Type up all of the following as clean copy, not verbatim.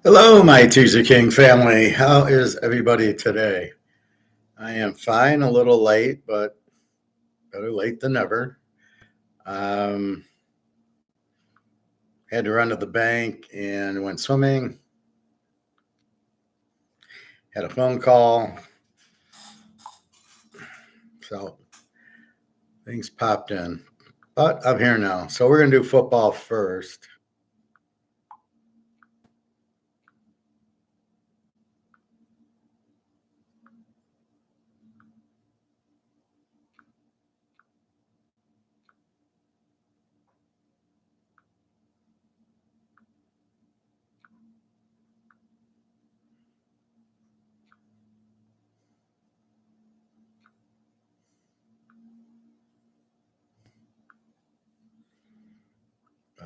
Hello, my Teaserking family. How is everybody today? I am fine, a little late, but better late than never. Um, Had to run to the bank and went swimming. Had a phone call, so things popped in. But I'm here now, so we're gonna do football first.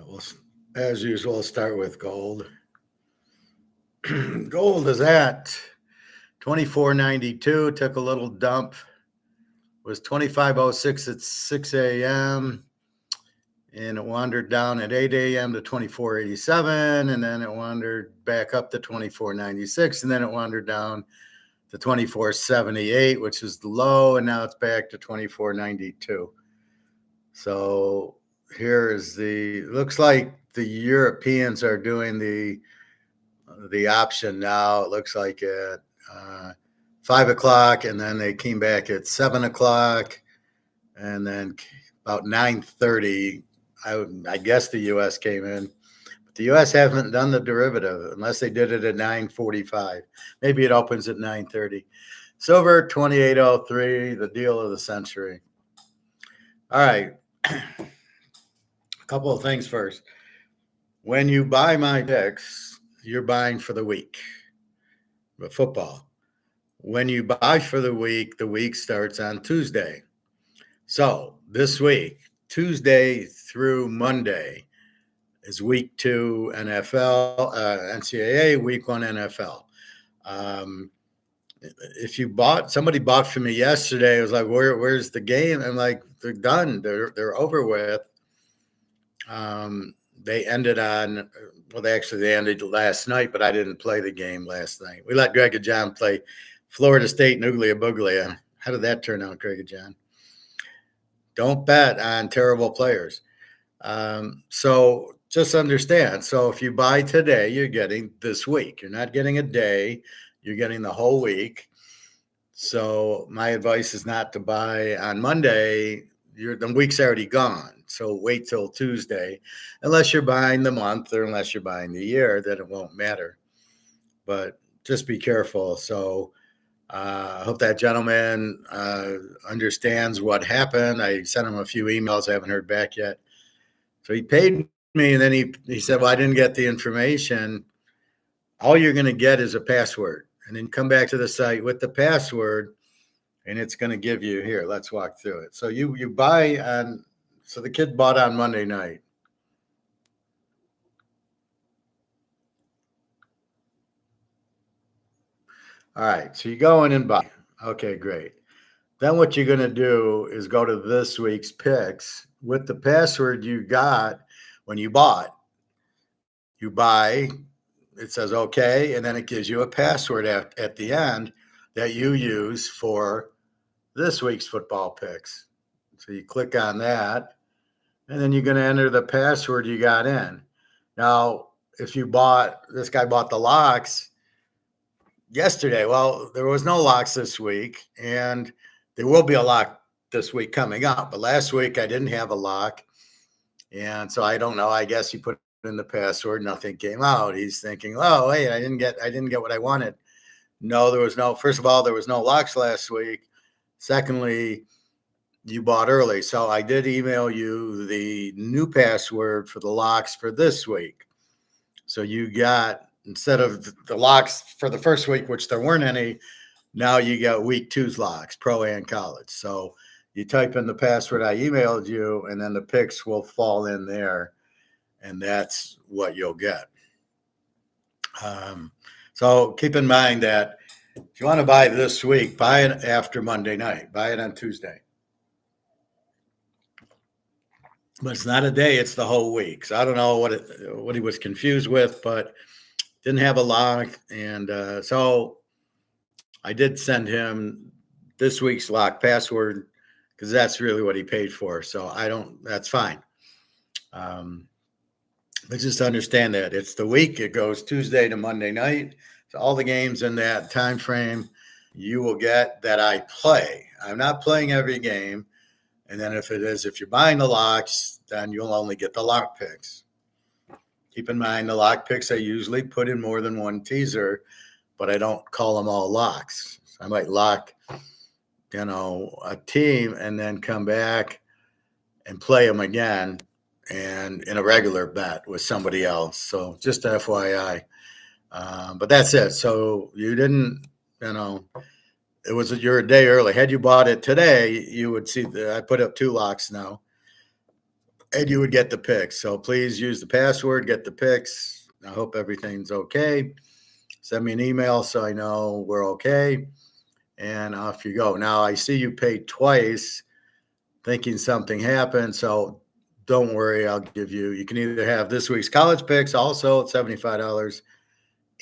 We'll, as usual, start with gold. Gold is at 24.92. Took a little dump. Was 25.06 at 6 a.m. and it wandered down at 8 a.m. to 24.87, and then it wandered back up to 24.96, and then it wandered down to 24.78, which is the low, and now it's back to 24.92. So here is looks like the Europeans are doing the option now. It looks like at 5 o'clock, and then they came back at 7 o'clock, and then about 9:30. I guess the U.S. came in, but the U.S. haven't done the derivative unless they did it at 9:45. Maybe it opens at 9:30. Silver 28.03, the deal of the century. All right, a couple of things first. When you buy my picks, you're buying for the week, but football. When you buy for the week starts on Tuesday. So this week, Tuesday through Monday, is week 2 NFL, ncaa, week 1 NFL. If somebody bought for me yesterday, it was like, where's the game? I'm like, they're done. They're over with. They ended on, well, they ended last night, but I didn't play the game last night. We let Greg and John play Florida State and Uglia Buglia. How did that turn out, Greg and John? Don't bet on terrible players. So just understand. So if you buy today, you're getting this week. You're not getting a day. You're getting the whole week. So my advice is not to buy on Monday. The week's already gone. So wait till Tuesday, unless you're buying the month or unless you're buying the year, then it won't matter. But just be careful. So I hope that gentleman understands what happened. I sent him a few emails. I haven't heard back yet. So he paid me, and then he said, well, I didn't get the information. All you're going to get is a password. And then come back to the site with the password, and it's going to give you, here, let's walk through it. So you buy on, so the kid bought on Monday night. All right, so you go in and buy. Okay, great. Then what you're going to do is go to this week's picks with the password you got when you bought. You buy, it says okay, and then it gives you a password at the end that you use for this week's football picks. So you click on that, and then you're going to enter the password you got in. Now, if this guy bought the locks yesterday. Well, there was no locks this week, and there will be a lock this week coming up. But last week I didn't have a lock, and so I don't know. I guess he put in the password, nothing came out. He's thinking, "Oh, hey, I didn't get what I wanted." No, there was no. First of all, there was no locks last week. Secondly, you bought early, so I did email you the new password for the locks for this week. So you got, instead of the locks for the first week, which there weren't any, now you got week 2's locks, pro and college. So you type in the password I emailed you, and then the picks will fall in there, and that's what you'll get. So keep in mind that if you want to buy this week, buy it after Monday night. Buy it on Tuesday. But it's not a day, it's the whole week. So I don't know what he was confused with, but didn't have a lock, and so I did send him this week's lock password because that's really what he paid for. So I don't. That's fine. Um, but just understand that it's the week. It goes Tuesday to Monday night. So all the games in that time frame, you will get that I play. I'm not playing every game. And then if you're buying the locks, then you'll only get the lock picks. Keep in mind, the lock picks I usually put in more than one teaser, but I don't call them all locks. I might lock, a team and then come back and play them again and in a regular bet with somebody else. So just FYI. But that's it. So you didn't, you're a day early. Had you bought it today, you would see that I put up 2 locks now, and you would get the picks. So please use the password, get the picks. I hope everything's okay. Send me an email so I know we're okay, and off you go. Now I see you paid twice, thinking something happened. So don't worry. You can either have this week's college picks also at $75,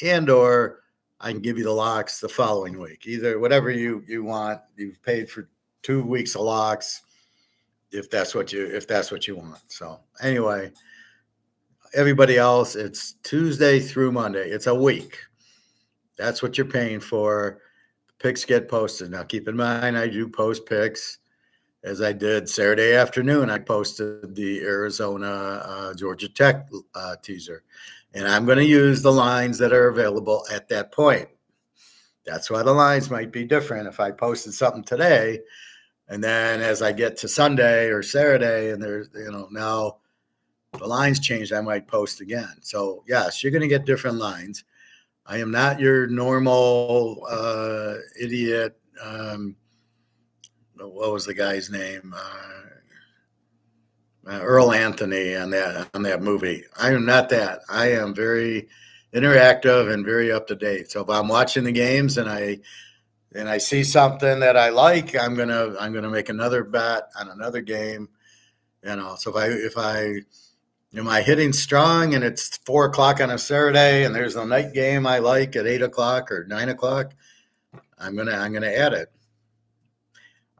and or I can give you the locks the following week. Either whatever you want. You've paid for 2 weeks of locks if that's what you want. So anyway, everybody else, it's Tuesday through Monday. It's a week. That's what you're paying for. Picks get posted. Now keep in mind, I do post picks, as I did Saturday afternoon. I posted the Arizona Georgia Tech teaser, and I'm going to use the lines that are available at that point. That's why the lines might be different. If I posted something today, and then as I get to Sunday or Saturday, and there's, now the lines changed, I might post again. So yes, you're going to get different lines. I am not your normal idiot. What was the guy's name? Earl Anthony on that movie. I am not that. I am very interactive and very up to date. So if I'm watching the games and I see something that I like, I'm gonna make another bet on another game. So if I am I hitting strong and it's 4 o'clock on a Saturday and there's a night game I like at 8 o'clock or 9 o'clock, I'm gonna add it.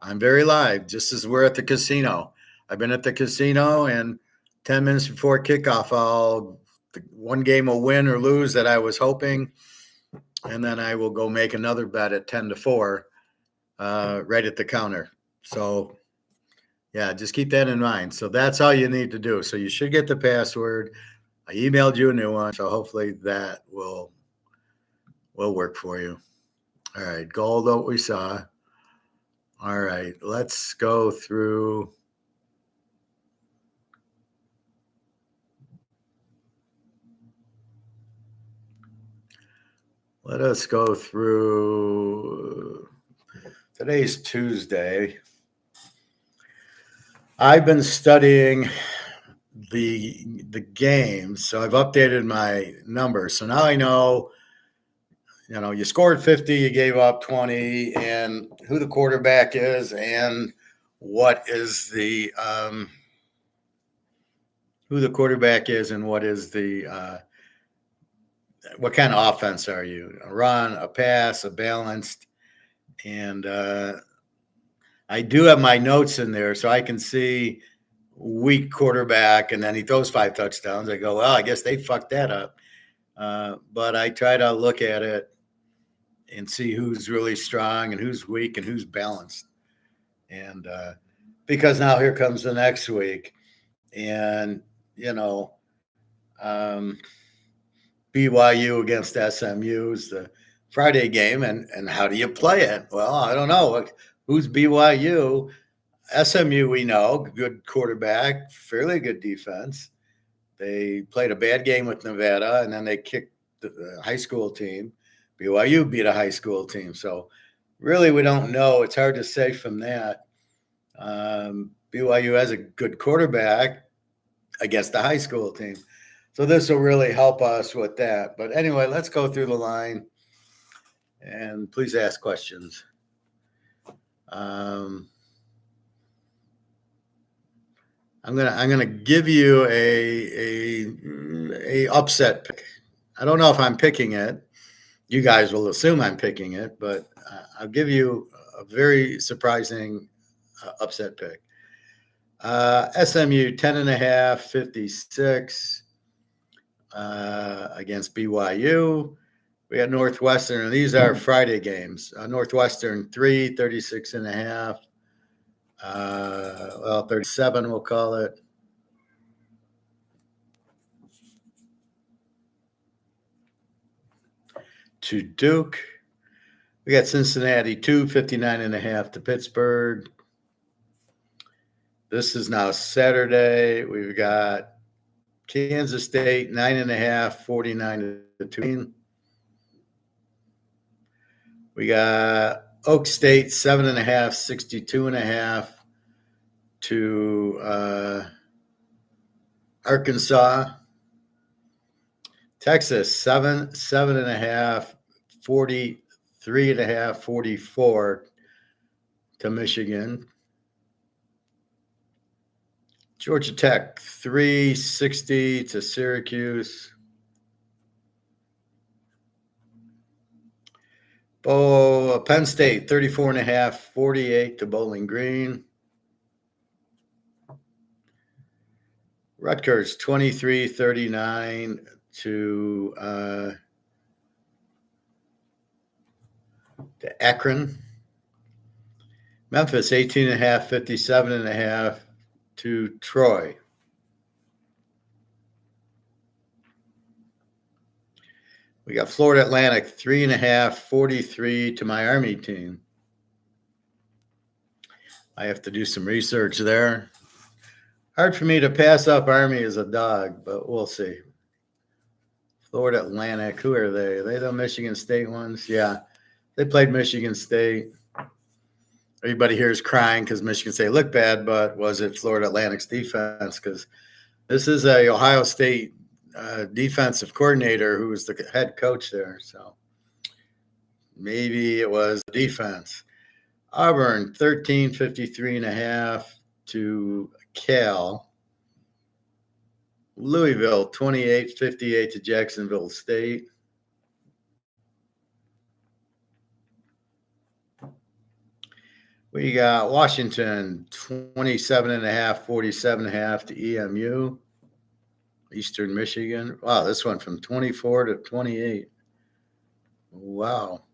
I'm very live, just as we're at the casino. I've been at the casino, and 10 minutes before kickoff, one game will win or lose that I was hoping, and then I will go make another bet at 10-4 right at the counter. So yeah, just keep that in mind. So that's all you need to do. So you should get the password. I emailed you a new one, so hopefully that will work for you. All right, gold, what we saw. All right, let's go through. Let us go through. Today's Tuesday. I've been studying the games, so I've updated my numbers. So now I know, you scored 50, you gave up 20, and who the quarterback is, and what is the who the quarterback is, and what is the what kind of offense are you? A run, a pass, a balanced, and I do have my notes in there so I can see weak quarterback, and then he throws 5 touchdowns. I go, well, I guess they fucked that up. But I try to look at it and see who's really strong and who's weak and who's balanced. And because now here comes the next week, and BYU against SMU is the Friday game, and how do you play it? Well, I don't know. Who's BYU? SMU, we know, good quarterback, fairly good defense. They played a bad game with Nevada, and then they kicked the high school team. BYU beat a high school team. So really, we don't know. It's hard to say from that. BYU has a good quarterback against the high school team. So this will really help us with that. But anyway, let's go through the line, and please ask questions. I'm gonna give you a upset pick. I don't know if I'm picking it. You guys will assume I'm picking it, but I'll give you a very surprising upset pick. SMU 10.5, 56 against BYU. We got Northwestern, and these are Friday games. Northwestern 3, 36.5. 37, we'll call it. To Duke. We got Cincinnati 2, 59.5 to Pittsburgh. This is now Saturday. We've got Kansas State 9.5, 49 to 2. We got Oak State 7.5, 62.5 to Arkansas. Texas 7.5, 43.5, 44 to Michigan. Georgia Tech 360 to Syracuse. Penn State 34.5, 48 to Bowling Green. Rutgers 23-39 to Akron. Memphis 18.5, 57.5 to Troy. We got Florida Atlantic 3.5, 43 to my Army team. I have to do some research there. Hard for me to pass up Army as a dog, but we'll see. Florida Atlantic, who are they? Are they the Michigan State ones? Yeah, they played Michigan State. Everybody here is crying because Michigan State looked bad, but was it Florida Atlantic's defense? Because this is a Ohio State defensive coordinator who was the head coach there. So maybe it was defense. Auburn 13, 53.5 to Cal. Louisville 28, 58 to Jacksonville State. We got Washington 27.5, 47.5 to EMU. Eastern Michigan. Wow, this went from 24 to 28. Wow.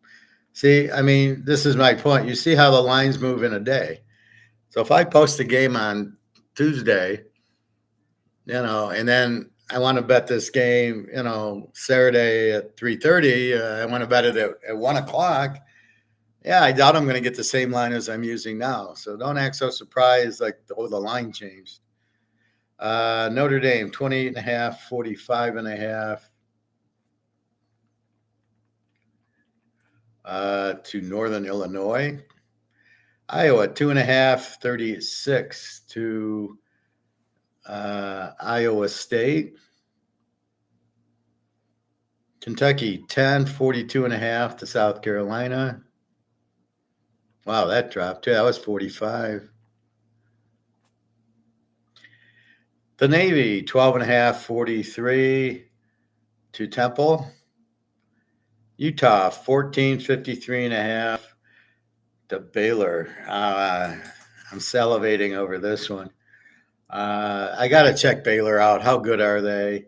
See, I mean, this is my point. You see how the lines move in a day. So if I post a game on Tuesday, and then I want to bet this game, Saturday at 3:30, I want to bet it at 1 o'clock. Yeah, I doubt I'm going to get the same line as I'm using now. So don't act so surprised like the line changed. Notre Dame, 28.5, 45.5 to Northern Illinois. Iowa, 2.5, 36 to Iowa State. Kentucky, 10, 42.5 to South Carolina. Wow, that dropped too. That was 45. The Navy, 12.5, 43 to Temple. Utah, 14, 53.5 to Baylor. I'm salivating over this one. I got to check Baylor out. How good are they?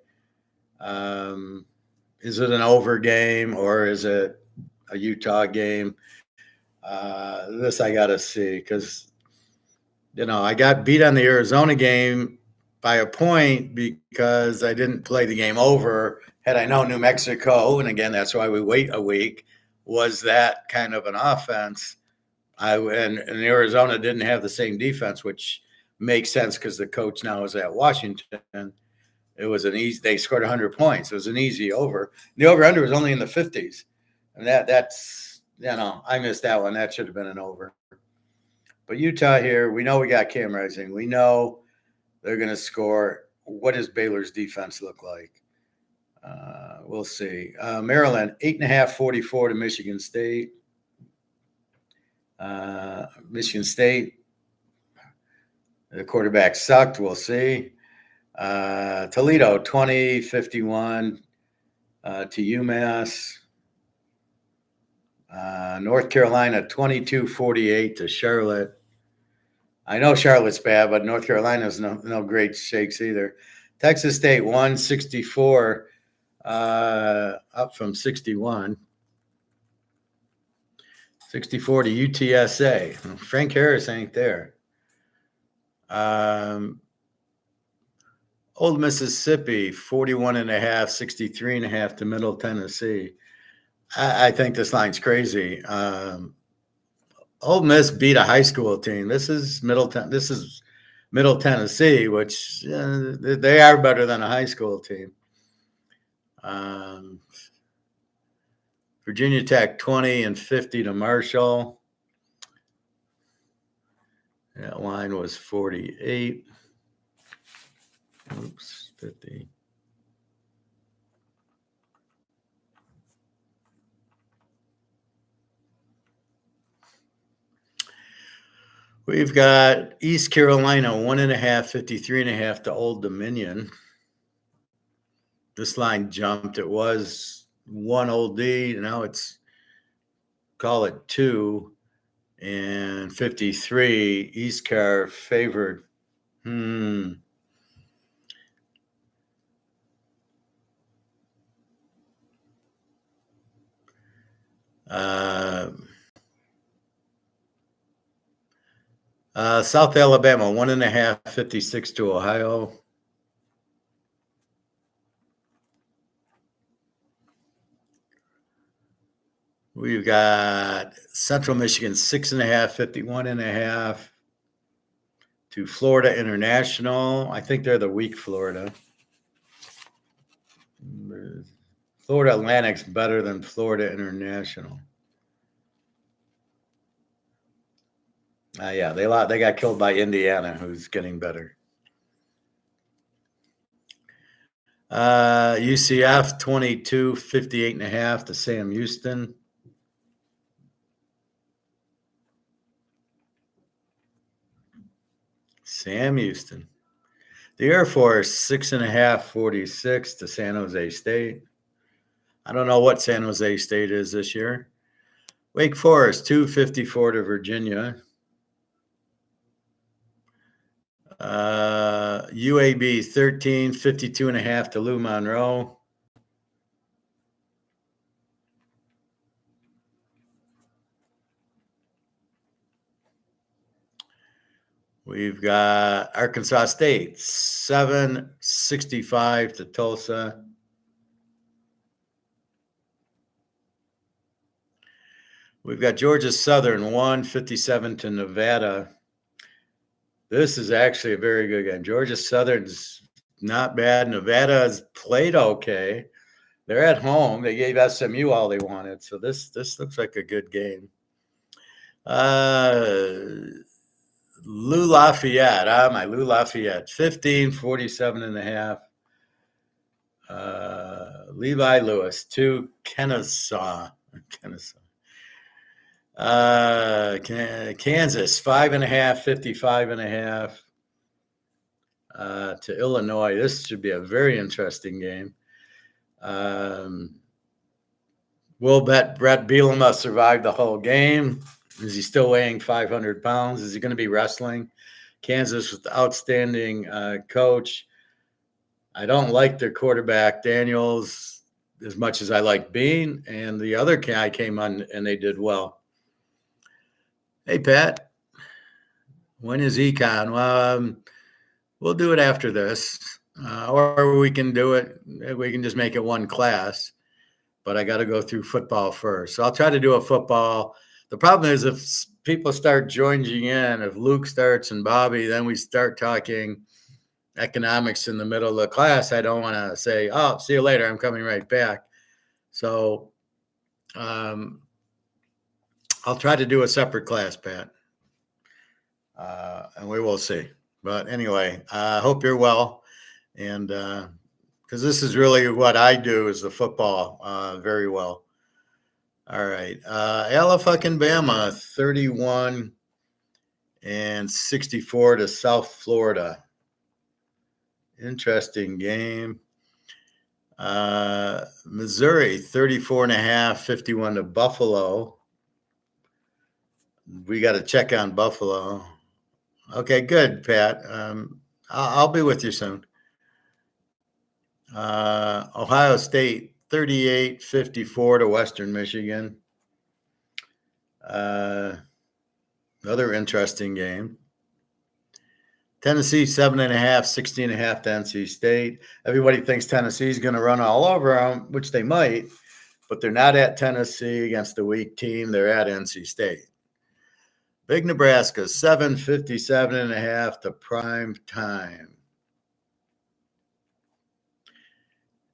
Is it an over game or is it a Utah game? This I got to see because, I got beat on the Arizona game by a point because I didn't play the game over. Had I known New Mexico, and again, that's why we wait a week, was that kind of an offense. And Arizona didn't have the same defense, which makes sense because the coach now is at Washington. It was they scored 100 points. It was an easy over. The over-under was only in the 50s. And that's, I missed that one. That should have been an over. But Utah here, we know we got Cam Rising. We know they're going to score. What does Baylor's defense look like? We'll see. Maryland, 8.5, 44 to Michigan State. Michigan State, the quarterback sucked. We'll see. Toledo, 20, 51 to UMass. North Carolina 22-48 to Charlotte. I know Charlotte's bad, but North Carolina's no great shakes either. Texas State 164, up from 61. 64 to UTSA. Frank Harris ain't there. Old Mississippi 41.5, 63.5 to Middle Tennessee. I think this line's crazy. Old Miss beat a high school team. This is Middle Tennessee, which they are better than a high school team. Virginia Tech 20-50 to Marshall. That line was 48. Oops, 50. We've got East Carolina 1.5, 53.5 to Old Dominion. This line jumped. It was 1 Old D. Now it's, call it 2 and 53. East Car favored. South Alabama 1.5, 56 to Ohio. We've got Central Michigan 6.5, 51.5 to Florida International. I think they're the weak Florida. Florida Atlantic's better than Florida International. Yeah, they got killed by Indiana, who's getting better. UCF 22, 58.5 to Sam Houston. Sam Houston. The Air Force 6.5, 46 to San Jose State. I don't know what San Jose State is this year. Wake Forest 254 to Virginia. UAB 13, 52.5 to Lou Monroe. We've got Arkansas State 765 to Tulsa. We've got Georgia Southern 157 to Nevada. This is actually a very good game. Georgia Southern's not bad. Nevada's played okay. They're at home. They gave SMU all they wanted. So this looks like a good game. Lou Lafayette. My Lou Lafayette. 15, 47.5. Levi Lewis, 2 Kennesaw. Kansas 5.5, 55.5 to Illinois. This should be a very interesting game. We'll bet Brett Bielema survived the whole game. Is he still weighing 500 pounds? Is he going to be wrestling? Kansas with the outstanding coach. I don't like their quarterback, Daniels, as much as I like Bean. And the other guy came on and they did well. Hey, Pat, when is econ? Well, we'll do it after this, or we can do it. We can just make it one class, but I got to go through football first. So I'll try to do a football. The problem is if people start joining in, if Luke starts and Bobby, then we start talking economics in the middle of the class. I don't want to say, oh, see you later. I'm coming right back. So, I'll try to do a separate class, Pat, and we will see. But anyway, I hope you're well, and because this is really what I do is the football very well. All right, Alabama 31 and 64 to South Florida. Interesting game. Missouri, 34.5, 51 to Buffalo. We got to check on Buffalo. Okay, good, Pat. I'll be with you soon. Ohio State, 38-54 to Western Michigan. Another interesting game. Tennessee, 7.5, 16.5 to NC State. Everybody thinks Tennessee's going to run all over them, which they might, but they're not at Tennessee against a weak team. They're at NC State. Big Nebraska, 7:57.5 to prime time.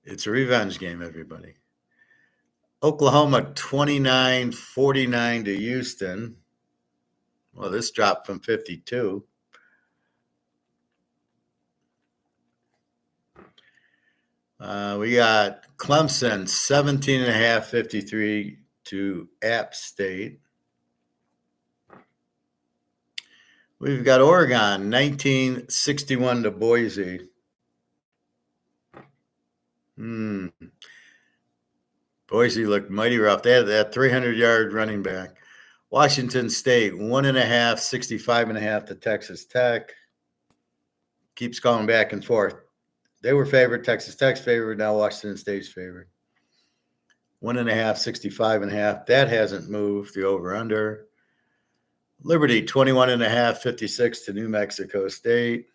It's a revenge game, everybody. Oklahoma, 29-49 to Houston. Well, this dropped from 52. We got Clemson, 17.5, 53 to App State. We've got Oregon, 19-61 to Boise. Boise looked mighty rough. They had that 300-yard running back. Washington State, 1.5, 65.5 to Texas Tech. Keeps going back and forth. They were favored. Texas Tech's favored. Now Washington State's favored. 1.5, 65.5. That hasn't moved. The over-under. Liberty, 21.5, 56 to New Mexico State.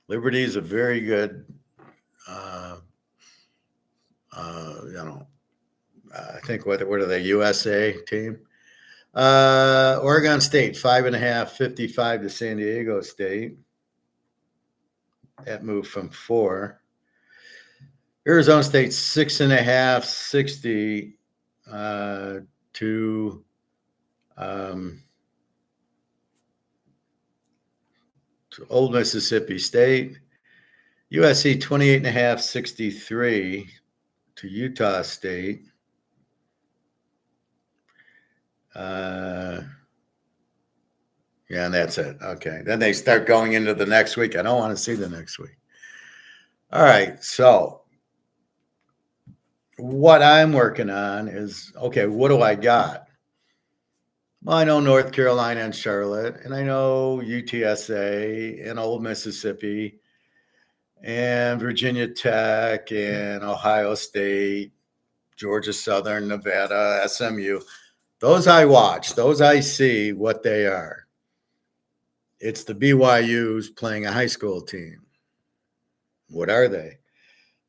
Liberty is a very good, I think what are they, USA team? Oregon State, 5.5, 55 to San Diego State. That moved from 4. Arizona State, 6.5, 60 to Old Mississippi State. USC, 28.5, 63 to Utah State. Yeah, and that's it. Okay. Then they start going into the next week. I don't want to see the next week. All right. So what I'm working on is, okay, what do I got? Well, I know North Carolina and Charlotte, and I know UTSA and Old Mississippi and Virginia Tech and Ohio State, Georgia Southern, Nevada, SMU. Those I watch. Those I see what they are. It's the BYUs playing a high school team. What are they?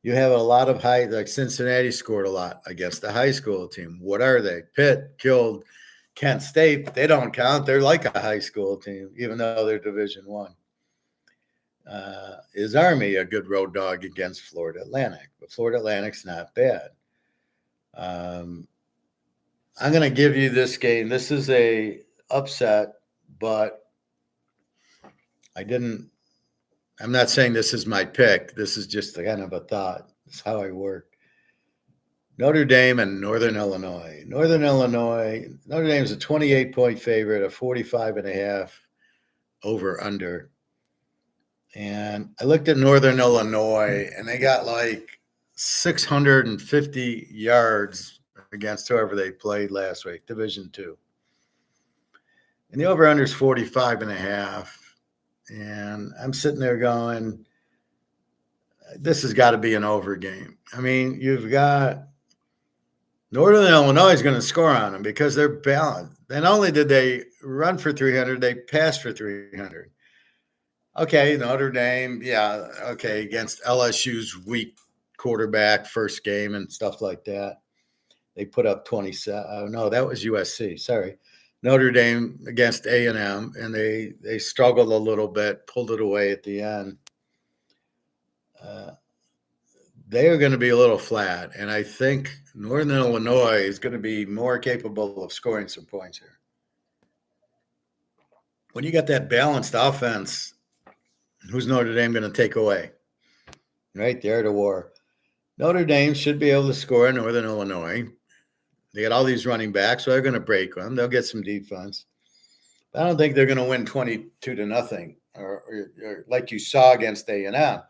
You have a lot of like Cincinnati scored a lot against the high school team. What are they? Pitt killed Kent State, but they don't count. They're like a high school team, even though they're Division I. Is Army a good road dog against Florida Atlantic? But Florida Atlantic's not bad. I'm going to give you this game. This is a upset, but I'm not saying this is my pick. This is just kind of a thought. It's how I work. Notre Dame and Northern Illinois. Notre Dame's a 28-point favorite, a 45.5 over under. And I looked at Northern Illinois, and they got like 650 yards against whoever they played last week, Division II. And the over-under is 45.5. And I'm sitting there going, this has got to be an over game. I mean, you've got Northern Illinois is going to score on them because they're balanced. Not only did they run for 300, they passed for 300. Okay, Notre Dame, yeah, okay, against LSU's weak quarterback first game and stuff like that. They put up 27. No, that was USC. Sorry. Notre Dame against A&M, and they struggled a little bit, pulled it away at the end. They are going to be a little flat, and I think Northern Illinois is going to be more capable of scoring some points here. When you got that balanced offense, who's Notre Dame going to take away? Right there to war. Notre Dame should be able to score in Northern Illinois. They got all these running backs, so they're going to break them. They'll get some defense. But I don't think they're going to win 22-0. or like you saw against A&M.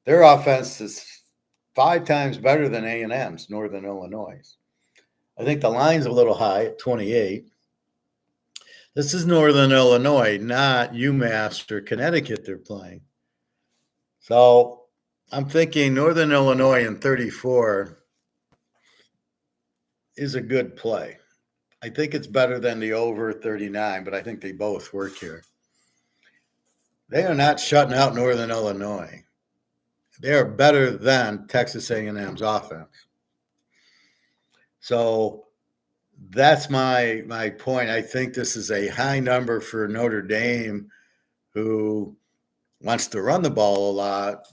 Their offense is 5 times better than A&M's, Northern Illinois. I think the line's a little high at 28. This is Northern Illinois, not UMass or Connecticut they're playing. So I'm thinking Northern Illinois in 34 is a good play. I think it's better than the over 39, but I think they both work here. They are not shutting out Northern Illinois. They are better than Texas A&M's offense. So that's my point. I think this is a high number for Notre Dame, who wants to run the ball a lot,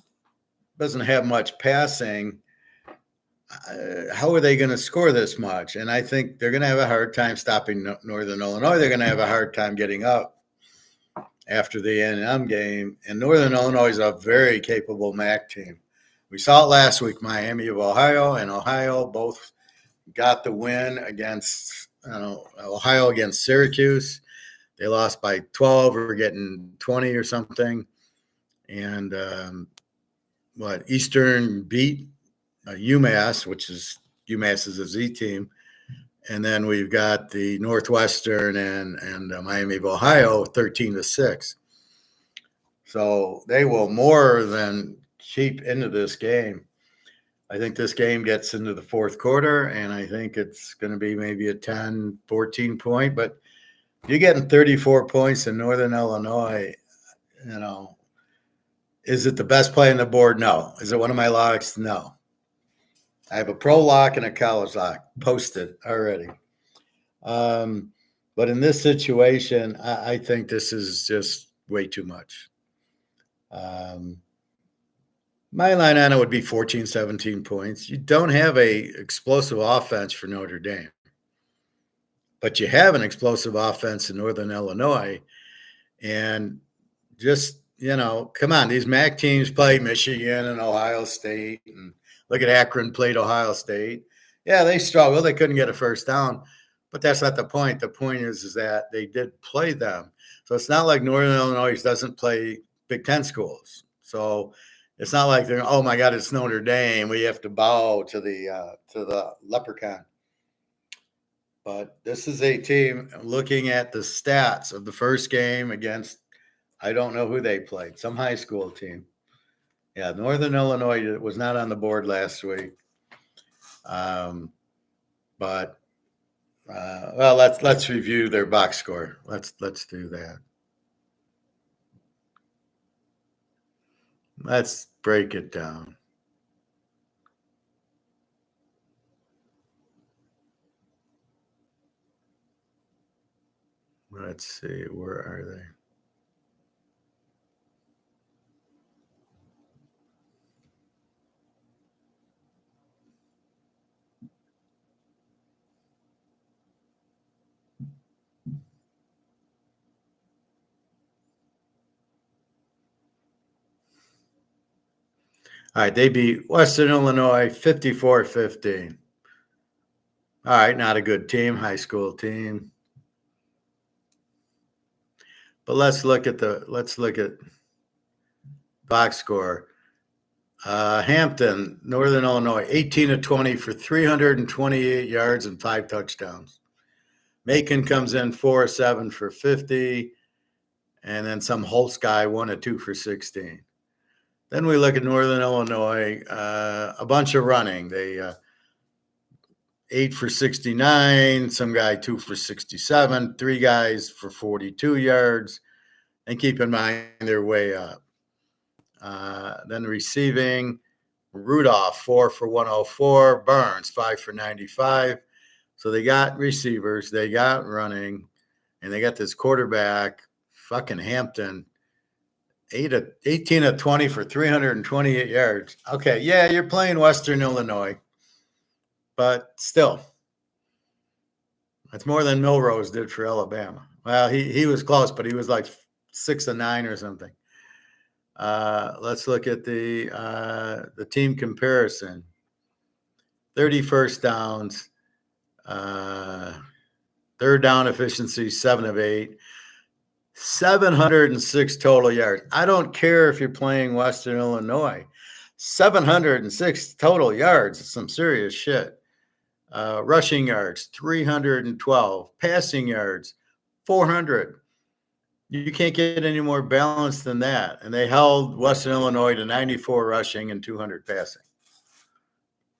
doesn't have much passing. How are they going to score this much? And I think they're going to have a hard time stopping Northern Illinois. They're going to have a hard time getting up after the A&M game. And Northern Illinois is a very capable MAC team. We saw it last week. Miami of Ohio and Ohio both got the win against Ohio against Syracuse. They lost by 12 or getting 20 or something. And Eastern beat UMass, UMass is a Z team. And then we've got the Northwestern and Miami of Ohio 13-6. So they will more than cheap into this game. I think this game gets into the fourth quarter, and I think it's going to be maybe a 10, 14 point. But you're getting 34 points in Northern Illinois, is it the best play on the board? No. Is it one of my locks? No. I have a pro lock and a college lock posted already. But in this situation, I think this is just way too much. My line on it would be 14, 17 points. You don't have a explosive offense for Notre Dame, but you have an explosive offense in Northern Illinois. And just, come on, these MAC teams play Michigan and Ohio State. And look at Akron played Ohio State. Yeah, they struggled. They couldn't get a first down. But that's not the point. The point is that they did play them. So it's not like Northern Illinois doesn't play Big Ten schools. So it's not like they're, oh my God, it's Notre Dame. We have to bow to the leprechaun. But this is a team looking at the stats of the first game against, I don't know who they played, some high school team. Yeah, Northern Illinois was not on the board last week. Let's review their box score. Let's do that. Let's break it down. Let's see, where are they? All right, they beat Western Illinois 54-15. All right, not a good team, high school team. But let's look at box score. Hampton, Northern Illinois, 18-20 for 328 yards and 5 touchdowns. Macon comes in 4-7 for 50, and then some Holtz guy 1-2 for 16. Then we look at Northern Illinois, a bunch of running. They 8 for 69, some guy 2 for 67, 3 guys for 42 yards. And keep in mind, they're way up. Then receiving, Rudolph 4 for 104, Burns 5 for 95. So they got receivers, they got running, and they got this quarterback, fucking Hampton, 18-20 for 328 yards. Okay, yeah, you're playing Western Illinois, but still, that's more than Milrose did for Alabama. Well, he was close, but he was like 6-9 or something. Let's look at the team comparison. 30 first downs, third down efficiency 7 of 8. 706 total yards. I don't care if you're playing Western Illinois. 706 total yards is some serious shit. Rushing yards, 312. Passing yards, 400. You can't get any more balanced than that. And they held Western Illinois to 94 rushing and 200 passing.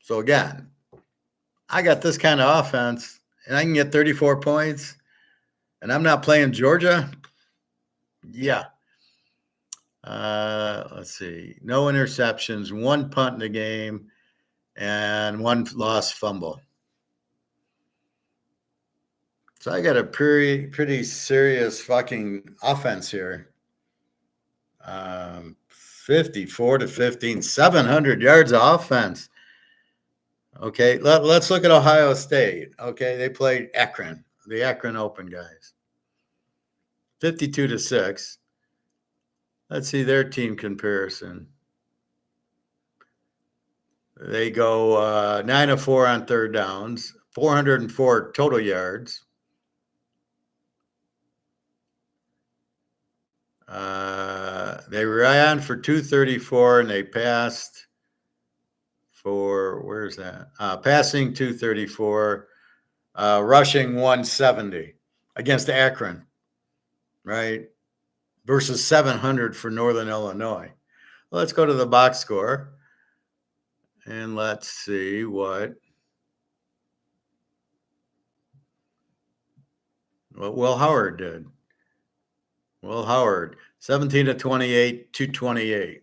So again, I got this kind of offense and I can get 34 points and I'm not playing Georgia. Yeah. Let's see. No interceptions, 1 punt in the game, and 1 lost fumble. So I got a pretty serious fucking offense here. 54 to 15, 700 yards of offense. Okay, let's look at Ohio State. Okay, they played Akron, the Akron Open guys. 52 to 6. Let's see their team comparison. They go 9 of 4 on third downs, 404 total yards. They ran for 234 and they passed for, where's that? Passing 234, rushing 170 against Akron, right? Versus 700 for Northern Illinois. Let's go to the box score and let's see what Will Howard did. Will Howard, 17 to 28, 228.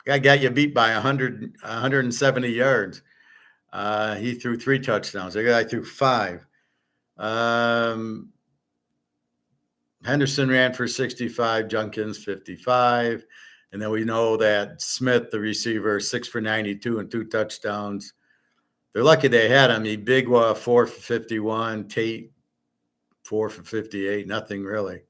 Guy got you beat by 170 yards. He threw 3 touchdowns. The guy threw 5. Henderson ran for 65, Junkins 55. And then we know that Smith, the receiver, 6 for 92 and 2 touchdowns. They're lucky they had him. He big 4 for 51, Tate 4 for 58, nothing really.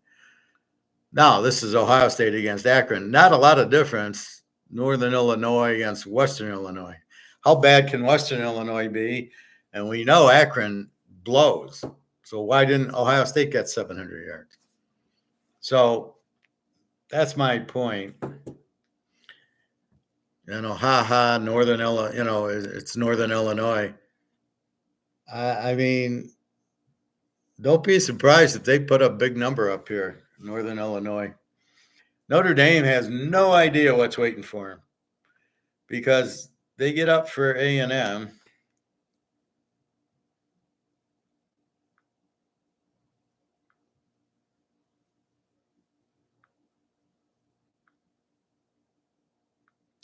Now, this is Ohio State against Akron. Not a lot of difference. Northern Illinois against Western Illinois. How bad can Western Illinois be? And we know Akron blows. So why didn't Ohio State get 700 yards? So that's my point. Northern Illinois, it's Northern Illinois. I mean, don't be surprised if they put a big number up here, Northern Illinois. Notre Dame has no idea what's waiting for them because they get up for A&M. I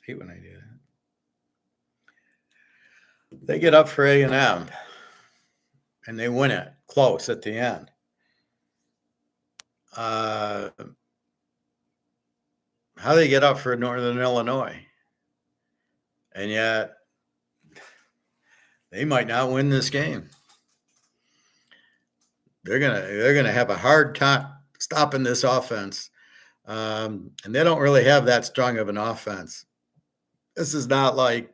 hate when I do that. They get up for A&M and they win it close at the end. How they get up for Northern Illinois, and yet they might not win this game. They're gonna have a hard time stopping this offense, and they don't really have that strong of an offense. This is not like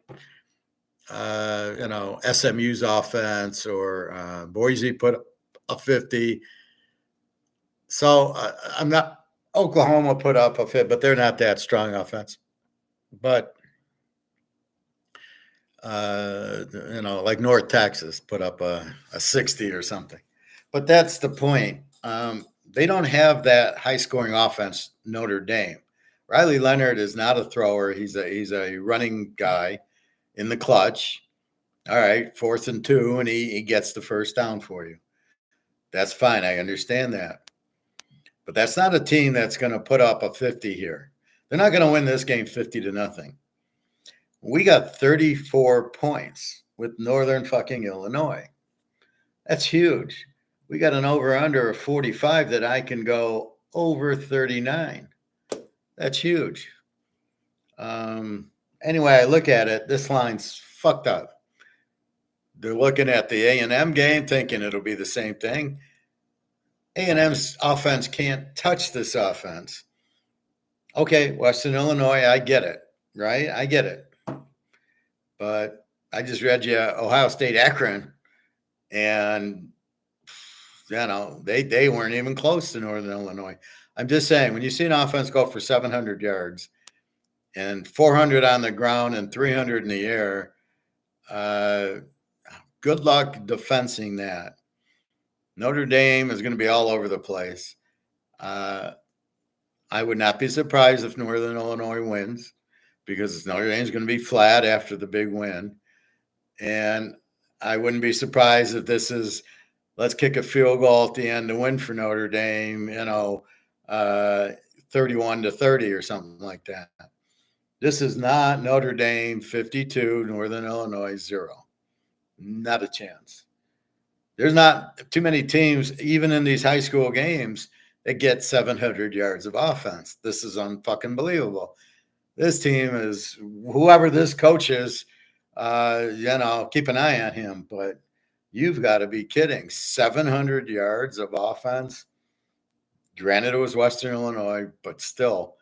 SMU's offense or Boise put a 50. So I'm not. Oklahoma put up a 50, but they're not that strong offense. But like North Texas put up a 60 or something. But that's the point. They don't have that high-scoring offense, Notre Dame. Riley Leonard is not a thrower. He's a running guy in the clutch. All right, 4th and 2, and he gets the first down for you. That's fine. I understand that. But that's not a team that's going to put up a 50 here. They're not going to win this game 50-0. We got 34 points with Northern fucking Illinois. That's huge. We got an over-under of 45 that I can go over 39. That's huge. Anyway, I look at it. This line's fucked up. They're looking at the A&M game, thinking it'll be the same thing. A&M's offense can't touch this offense. Okay, Western Illinois, I get it, right? I get it. But I just read you Ohio State Akron, and they weren't even close to Northern Illinois. I'm just saying, when you see an offense go for 700 yards and 400 on the ground and 300 in the air, good luck defensing that. Notre Dame is going to be all over the place. I would not be surprised if Northern Illinois wins, because Notre Dame is going to be flat after the big win. And I wouldn't be surprised if this is, let's kick a field goal at the end to win for Notre Dame, 31-30 or something like that. This is not Notre Dame 52, Northern Illinois 0. Not a chance. There's not too many teams, even in these high school games, that get 700 yards of offense. This is unfucking believable. This team is, whoever this coach is, keep an eye on him. But you've got to be kidding. 700 yards of offense. Granted, it was Western Illinois, but still,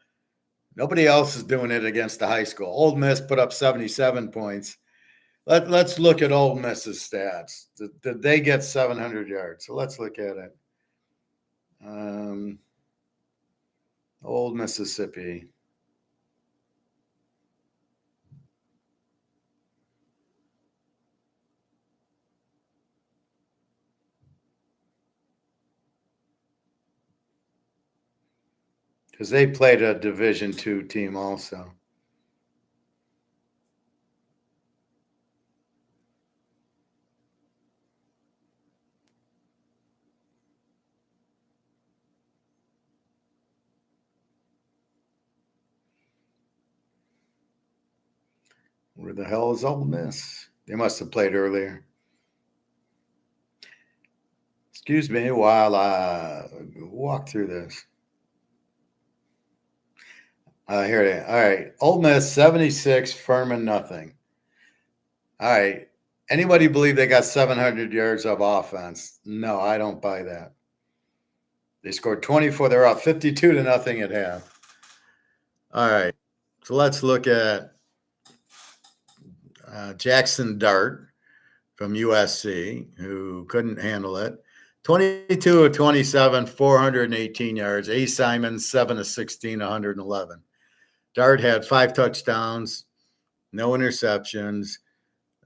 nobody else is doing it against the high school. Ole Miss put up 77 points. Let's look at Ole Miss's stats. Did they get 700 yards? So let's look at it. Old Mississippi. Because they played a Division II team also. Where the hell is Ole Miss? They must have played earlier. Excuse me while I walk through this. Here it is. All right. Ole Miss 76, Furman nothing. All right. Anybody believe they got 700 yards of offense? No, I don't buy that. They scored 24. They're up 52-0 at half. All right. So let's look at Jackson Dart from USC, who couldn't handle it. 22 of 27, 418 yards. A. Simon, 7 of 16, 111. Dart had 5 touchdowns, no interceptions,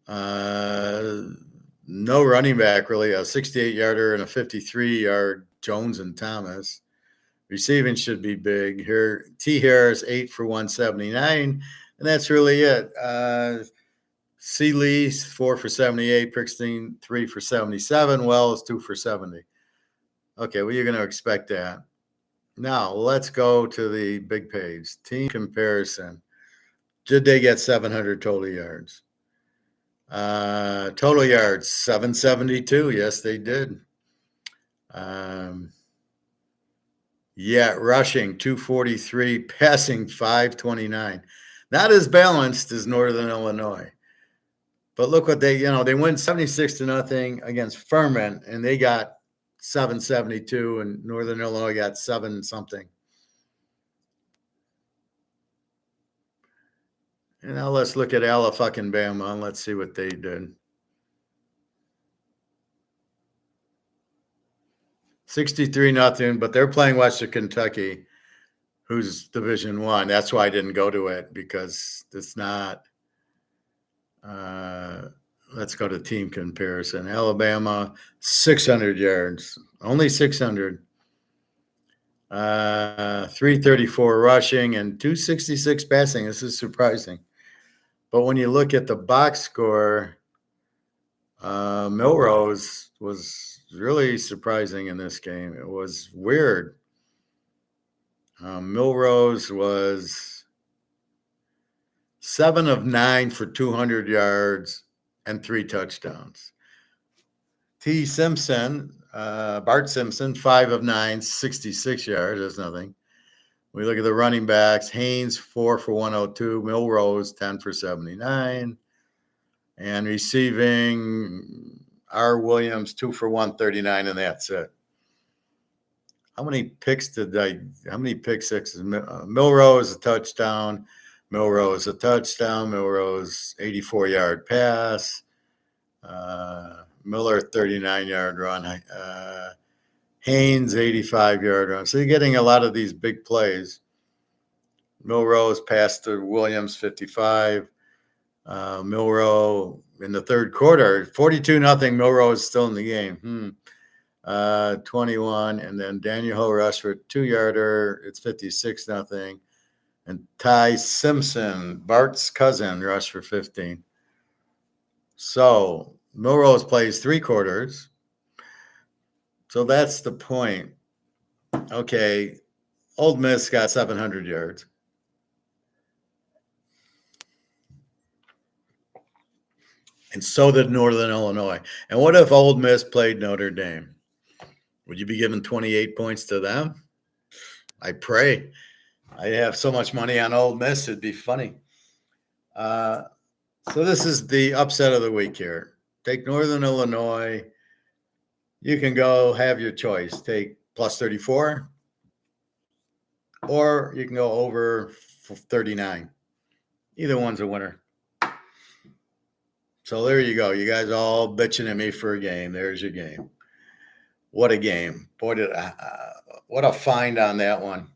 no running back, really, a 68-yarder and a 53-yard Jones and Thomas. Receiving should be big here. T. Harris, 8 for 179, and that's really it. C. Lee, 4 for 78, Prickstein, 3 for 77, Wells, 2 for 70. Okay, well, you're going to expect that. Now, let's go to the big page. Team comparison. Did they get 700 total yards? Total yards, 772. Yes, they did. Rushing, 243. Passing, 529. Not as balanced as Northern Illinois. But look what they win 76-0 against Furman, and they got 772, and Northern Illinois got 7 something. And now let's look at Alabama and let's see what they did. 63-0, but they're playing Western Kentucky, who's Division I. That's why I didn't go to it, because it's not. Let's go to team comparison. Alabama, 600 yards, only 600. 334 rushing and 266 passing. This is surprising. But when you look at the box score, Milrose was really surprising in this game. It was weird. Milrose was 7 of 9 for 200 yards and 3 touchdowns. T. Simpson, Bart Simpson, 5 of 9, 66 yards. That's nothing. We look at the running backs. Haynes, 4 for 102. Milrose, 10 for 79. And receiving, R. Williams, 2 for 139, and that's it. How many picks sixes? Milrose, a touchdown. Milrose, 84-yard pass. Miller, 39-yard run. Haynes, 85-yard run. So you're getting a lot of these big plays. Milrose passed to Williams, 55. Milroe in the third quarter, 42-0. Milroe is still in the game. 21. And then Daniel Ho rushed for a 2-yarder. It's 56-0. And Ty Simpson, Bart's cousin, rushed for 15. So Milrose plays 3 quarters. So that's the point. Okay, Old Miss got 700 yards. And so did Northern Illinois. And what if Old Miss played Notre Dame? Would you be giving 28 points to them? I pray. I have so much money on Old Miss, it'd be funny. So this is the upset of the week here. Take Northern Illinois. You can go have your choice. Take plus 34, or you can go over 39. Either one's a winner. So there you go. You guys all bitching at me for a game. There's your game. What a game. Boy, what a find on that one.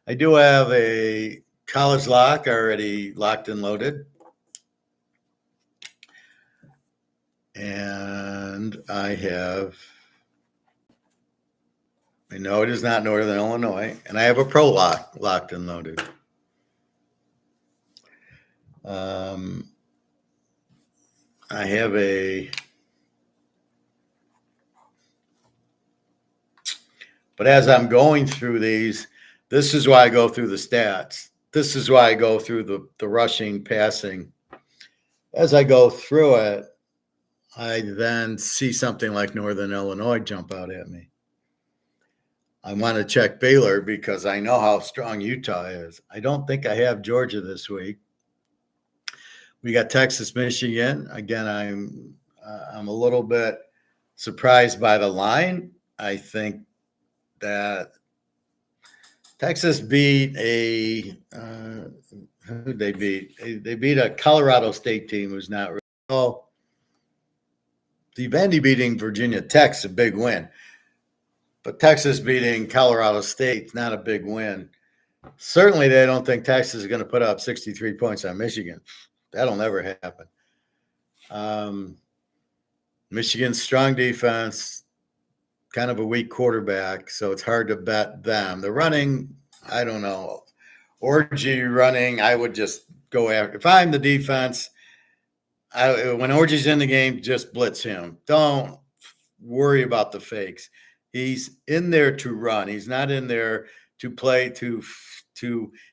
I do have a college lock already locked and loaded. And I know it is not Northern Illinois. And I have a pro lock locked and loaded. I have but as I'm going through these, this is why I go through the stats. This is why I go through the rushing, passing. As I go through it, I then see something like Northern Illinois jump out at me. I want to check Baylor because I know how strong Utah is. I don't think I have Georgia this week. We got Texas, Michigan. Again, I'm a little bit surprised by the line. I think that Texas beat who'd they beat? They beat a Colorado State team who's not really. Oh, the Vandy beating Virginia Tech's a big win. But Texas beating Colorado State's not a big win. Certainly, they don't think Texas is going to put up 63 points on Michigan. That'll never happen. Michigan's strong defense, kind of a weak quarterback, so it's hard to bet them. The running, I don't know. Orgy running, I would just go after. If I'm the defense, when Orgy's in the game, just blitz him. Don't worry about the fakes. He's in there to run. He's not in there to play to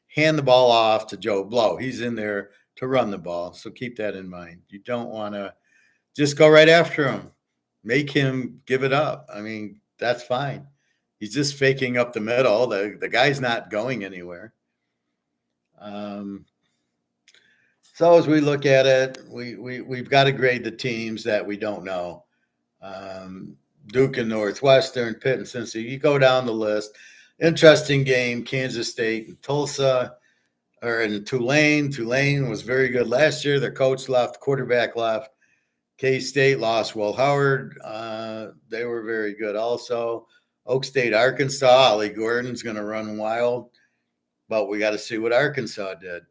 hand the ball off to Joe Blow. He's in there to run the ball. So keep that in mind. You don't want to just go right after him. Make him give it up. I mean, that's fine. He's just faking up the middle. The guy's not going anywhere. So as we look at it, we've got to grade the teams that we don't know. Duke and Northwestern, Pitt and Cincy. You go down the list. Interesting game, Kansas State and Tulsa, or in Tulane. Tulane was very good last year. Their coach left, quarterback left. K-State lost Will Howard. They were very good also. Oak State, Arkansas. Ollie Gordon's going to run wild. But we got to see what Arkansas did.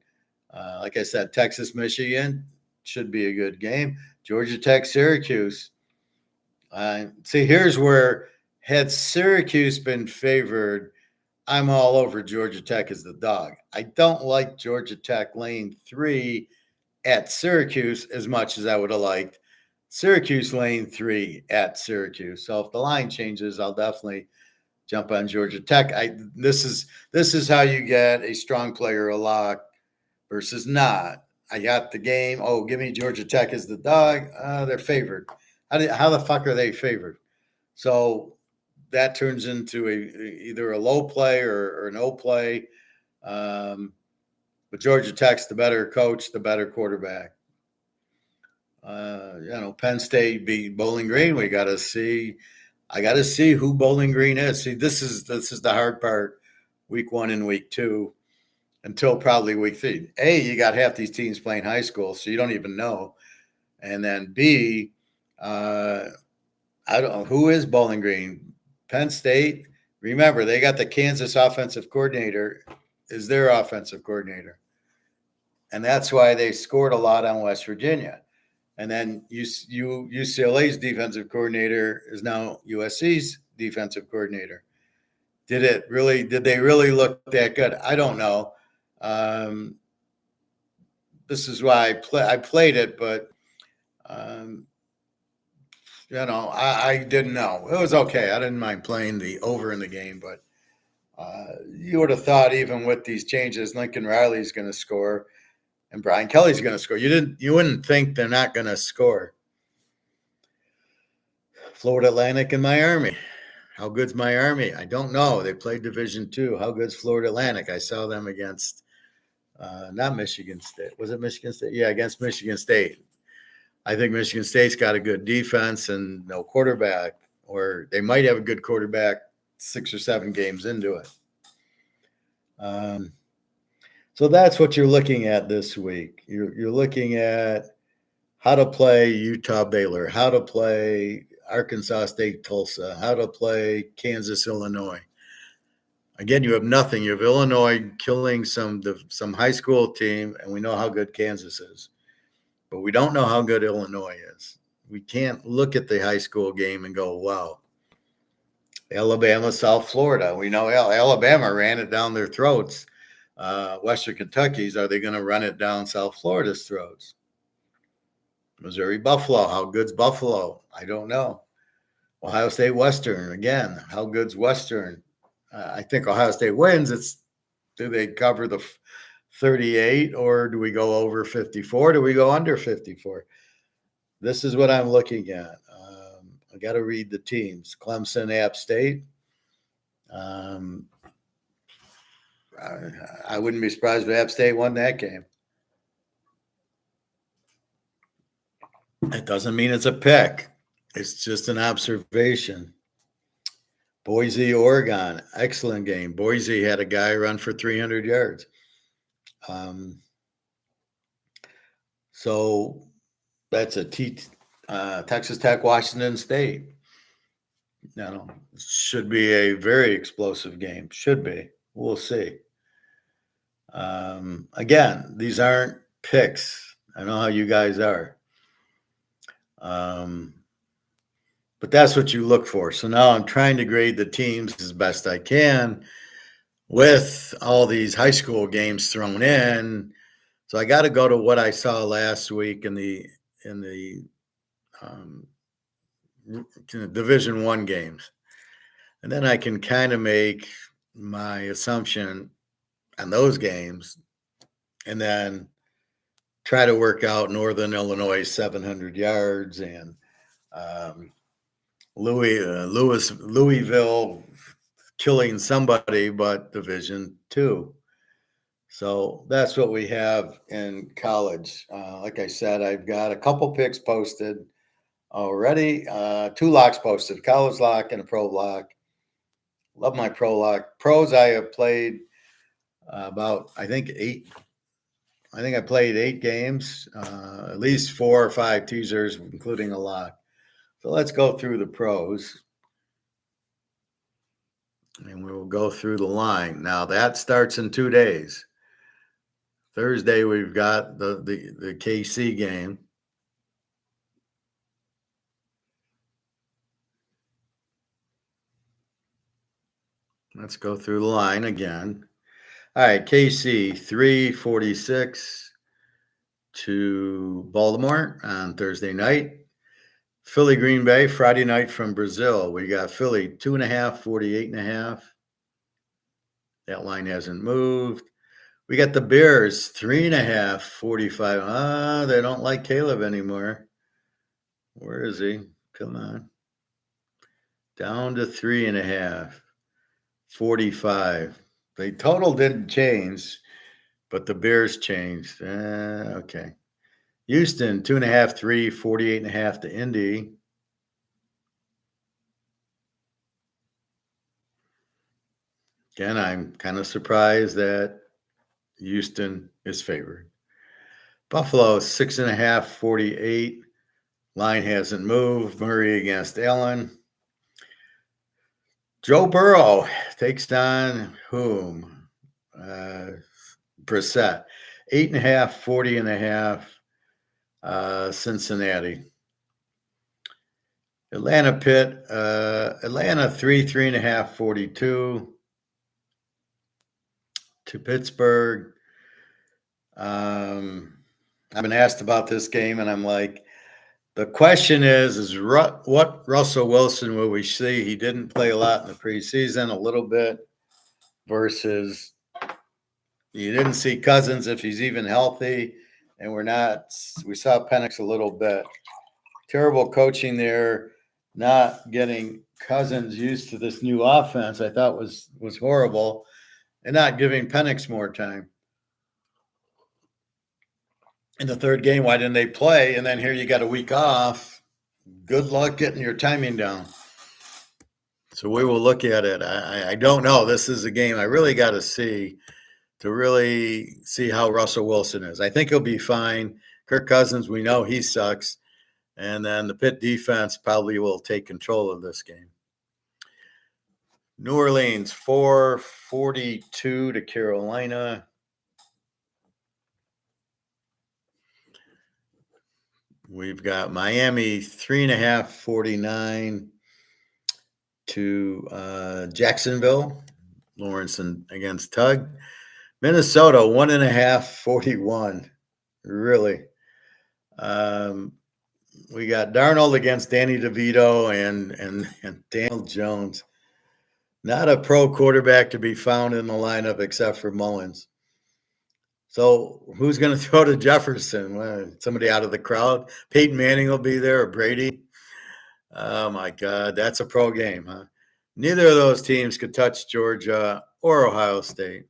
Like I said, Texas, Michigan should be a good game. Georgia Tech, Syracuse. See, here's where, had Syracuse been favored, I'm all over Georgia Tech as the dog. I don't like Georgia Tech laying 3 at Syracuse as much as I would have liked Syracuse laying 3 at Syracuse. So if the line changes, I'll definitely jump on Georgia Tech. This is how you get a strong player a lock versus not. I got the game. Oh, give me Georgia Tech as the dog. They're favored. How the fuck are they favored? So that turns into either a low play or no play. But Georgia Tech's the better coach, the better quarterback. Penn State beat Bowling Green. I got to see who Bowling Green is. See, this is the hard part. Week 1 and week 2, until probably week 3. A, you got half these teams playing high school, so you don't even know. And then B, I don't know who is Bowling Green. Penn State, remember, they got the Kansas offensive coordinator is their offensive coordinator. And that's why they scored a lot on West Virginia. And then UCLA's defensive coordinator is now USC's defensive coordinator. Did they really look that good? I don't know. This is why I played it, but I didn't know. It was okay. I didn't mind playing the over in the game, but you would have thought even with these changes, Lincoln Riley's going to score and Brian Kelly's going to score. You wouldn't think they're not going to score. Florida Atlantic and Miami. How good's Miami? I don't know. They played Division II. How good's Florida Atlantic? I saw them against not Michigan State. Was it Michigan State? Yeah, against Michigan State. I think Michigan State's got a good defense and no quarterback, or they might have a good quarterback 6 or 7 games into it. So that's what you're looking at this week. You're looking at how to play Utah Baylor, how to play Arkansas State Tulsa, how to play Kansas Illinois. Again, you have nothing. You have Illinois killing some high school team, and we know how good Kansas is. But we don't know how good Illinois is. We can't look at the high school game and go, wow. Alabama, South Florida. We know Alabama ran it down their throats. Western Kentucky's, are they going to run it down South Florida's throats? Missouri, Buffalo. How good's Buffalo? I don't know. Ohio State, Western. Again, how good's Western? I think Ohio State wins. Do they cover the 38 or do we go over 54? Do we go under 54? This is what I'm looking at. I got to read the teams. Clemson, App State. I wouldn't be surprised if App State won that game. It doesn't mean it's a pick. It's just an observation. Boise, Oregon, excellent game. Boise had a guy run for 300 yards. So that's a Texas Tech, Washington State. Should be a very explosive game. Should be. We'll see. Again, these aren't picks. I know how you guys are. But that's what you look for. So now I'm trying to grade the teams as best I can with all these high school games thrown in. So I got to go to what I saw last week in the Division I games. And then I can kind of make my assumption on those games and then try to work out Northern Illinois 700 yards and Louisville killing somebody, but Division II. So that's what we have in college. Like I said, I've got a couple picks posted already. 2 locks posted, college lock and a pro lock. Love my pro lock. Pros I have played about, I think I played 8 games, at least 4 or 5 teasers, including a lock. So let's go through the pros. And we will go through the line. Now that starts in 2 days. Thursday, we've got the KC game. Let's go through the line again. All right, KC 346 to Baltimore on Thursday night. Philly, Green Bay, Friday night from Brazil. We got Philly 2.5, 48.5. That line hasn't moved. We got the Bears 3.5, 45. They don't like Caleb anymore. Where is he? Come on. Down to 3.5, 45. The total didn't change, but the Bears changed. Okay. Houston 2.5, 3, 48.5 to Indy. Again, I'm kind of surprised that Houston is favored. Buffalo 6.5, 48. Line hasn't moved. Murray against Allen. Joe Burrow takes on whom? Brissett. 8.5, 40.5. Cincinnati. Atlanta Pitt. Atlanta 3.5, 42 to Pittsburgh. I've been asked about this game, and I'm like, the question is what Russell Wilson will we see? He didn't play a lot in the preseason, a little bit, versus you didn't see Cousins if he's even healthy, and we saw Penix a little bit. Terrible coaching there, not getting Cousins used to this new offense, I thought was horrible, and not giving Penix more time. In the third game, why didn't they play? And then here you got a week off. Good luck getting your timing down. So we will look at it. I don't know. This is a game I really got to see really see how Russell Wilson is. I think he'll be fine. Kirk Cousins, we know he sucks. And then the Pitt defense probably will take control of this game. New Orleans 4-42 to Carolina. We've got Miami 3.5, 49 to Jacksonville. Lawrence against Tug. Minnesota 1.5, 41. Really. We got Darnold against Danny DeVito and Daniel Jones. Not a pro quarterback to be found in the lineup except for Mullins. So who's going to throw to Jefferson? Somebody out of the crowd? Peyton Manning will be there, or Brady? Oh, my God. That's a pro game, huh? Neither of those teams could touch Georgia or Ohio State.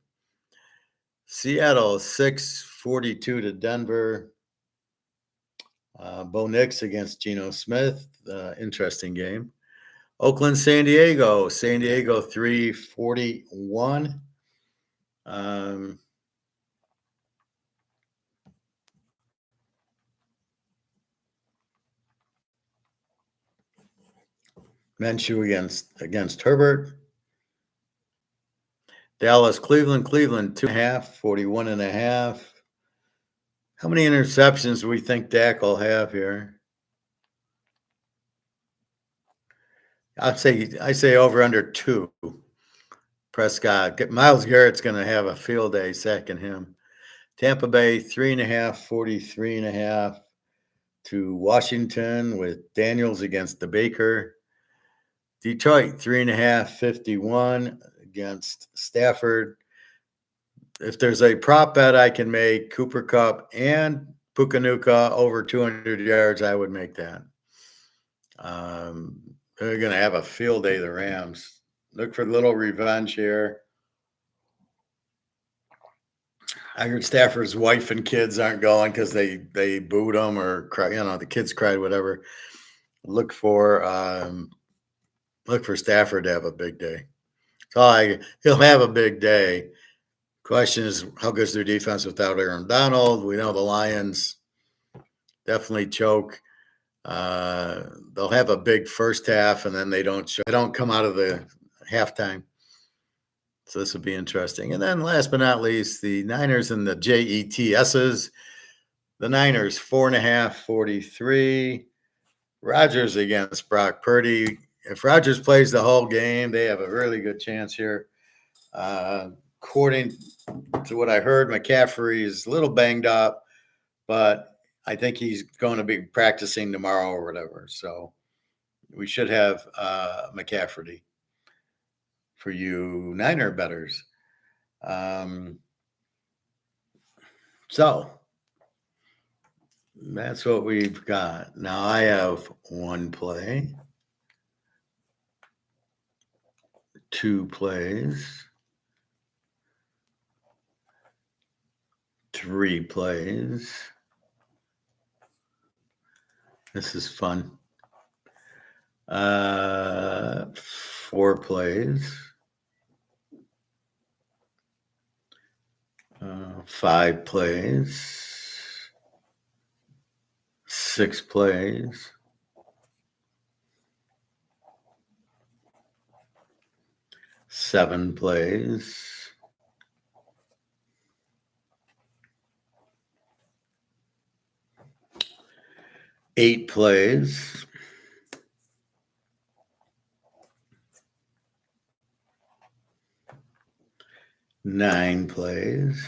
Seattle 6-42 to Denver. Bo Nix against Geno Smith. Interesting game. Oakland, San Diego. San Diego 3-41. Minshew against Herbert. Dallas, Cleveland, 2.5, 41.5. How many interceptions do we think Dak will have here? I say over under 2. Prescott. Myles Garrett's going to have a field day sacking him. Tampa Bay 3.5, 43.5 to Washington with Daniels against the Baker. Detroit 3.5, 51 against Stafford. If there's a prop bet I can make, Cooper Kupp and Pukanuka over 200 yards, I would make that. They're going to have a field day, the Rams. Look for a little revenge here. I heard Stafford's wife and kids aren't going because they booed him or cry, the kids cried, whatever. Look for Stafford to have a big day. So he'll have a big day. Question is, how good is their defense without Aaron Donald? We know the Lions definitely choke. They'll have a big first half, and then they don't come out of the halftime. So this will be interesting. And then last but not least, the Niners and the JETSs. The Niners 4.5, 43. Rodgers against Brock Purdy. If Rodgers plays the whole game, they have a really good chance here. According to what I heard, McCaffrey is a little banged up, but I think he's going to be practicing tomorrow or whatever. So we should have McCaffrey for you Niner bettors. So that's what we've got. Now I have 1 play, 2 plays, 3 plays. This is fun. 4 plays. 5 plays. 6 plays. 7 plays. 8 plays. 9 plays.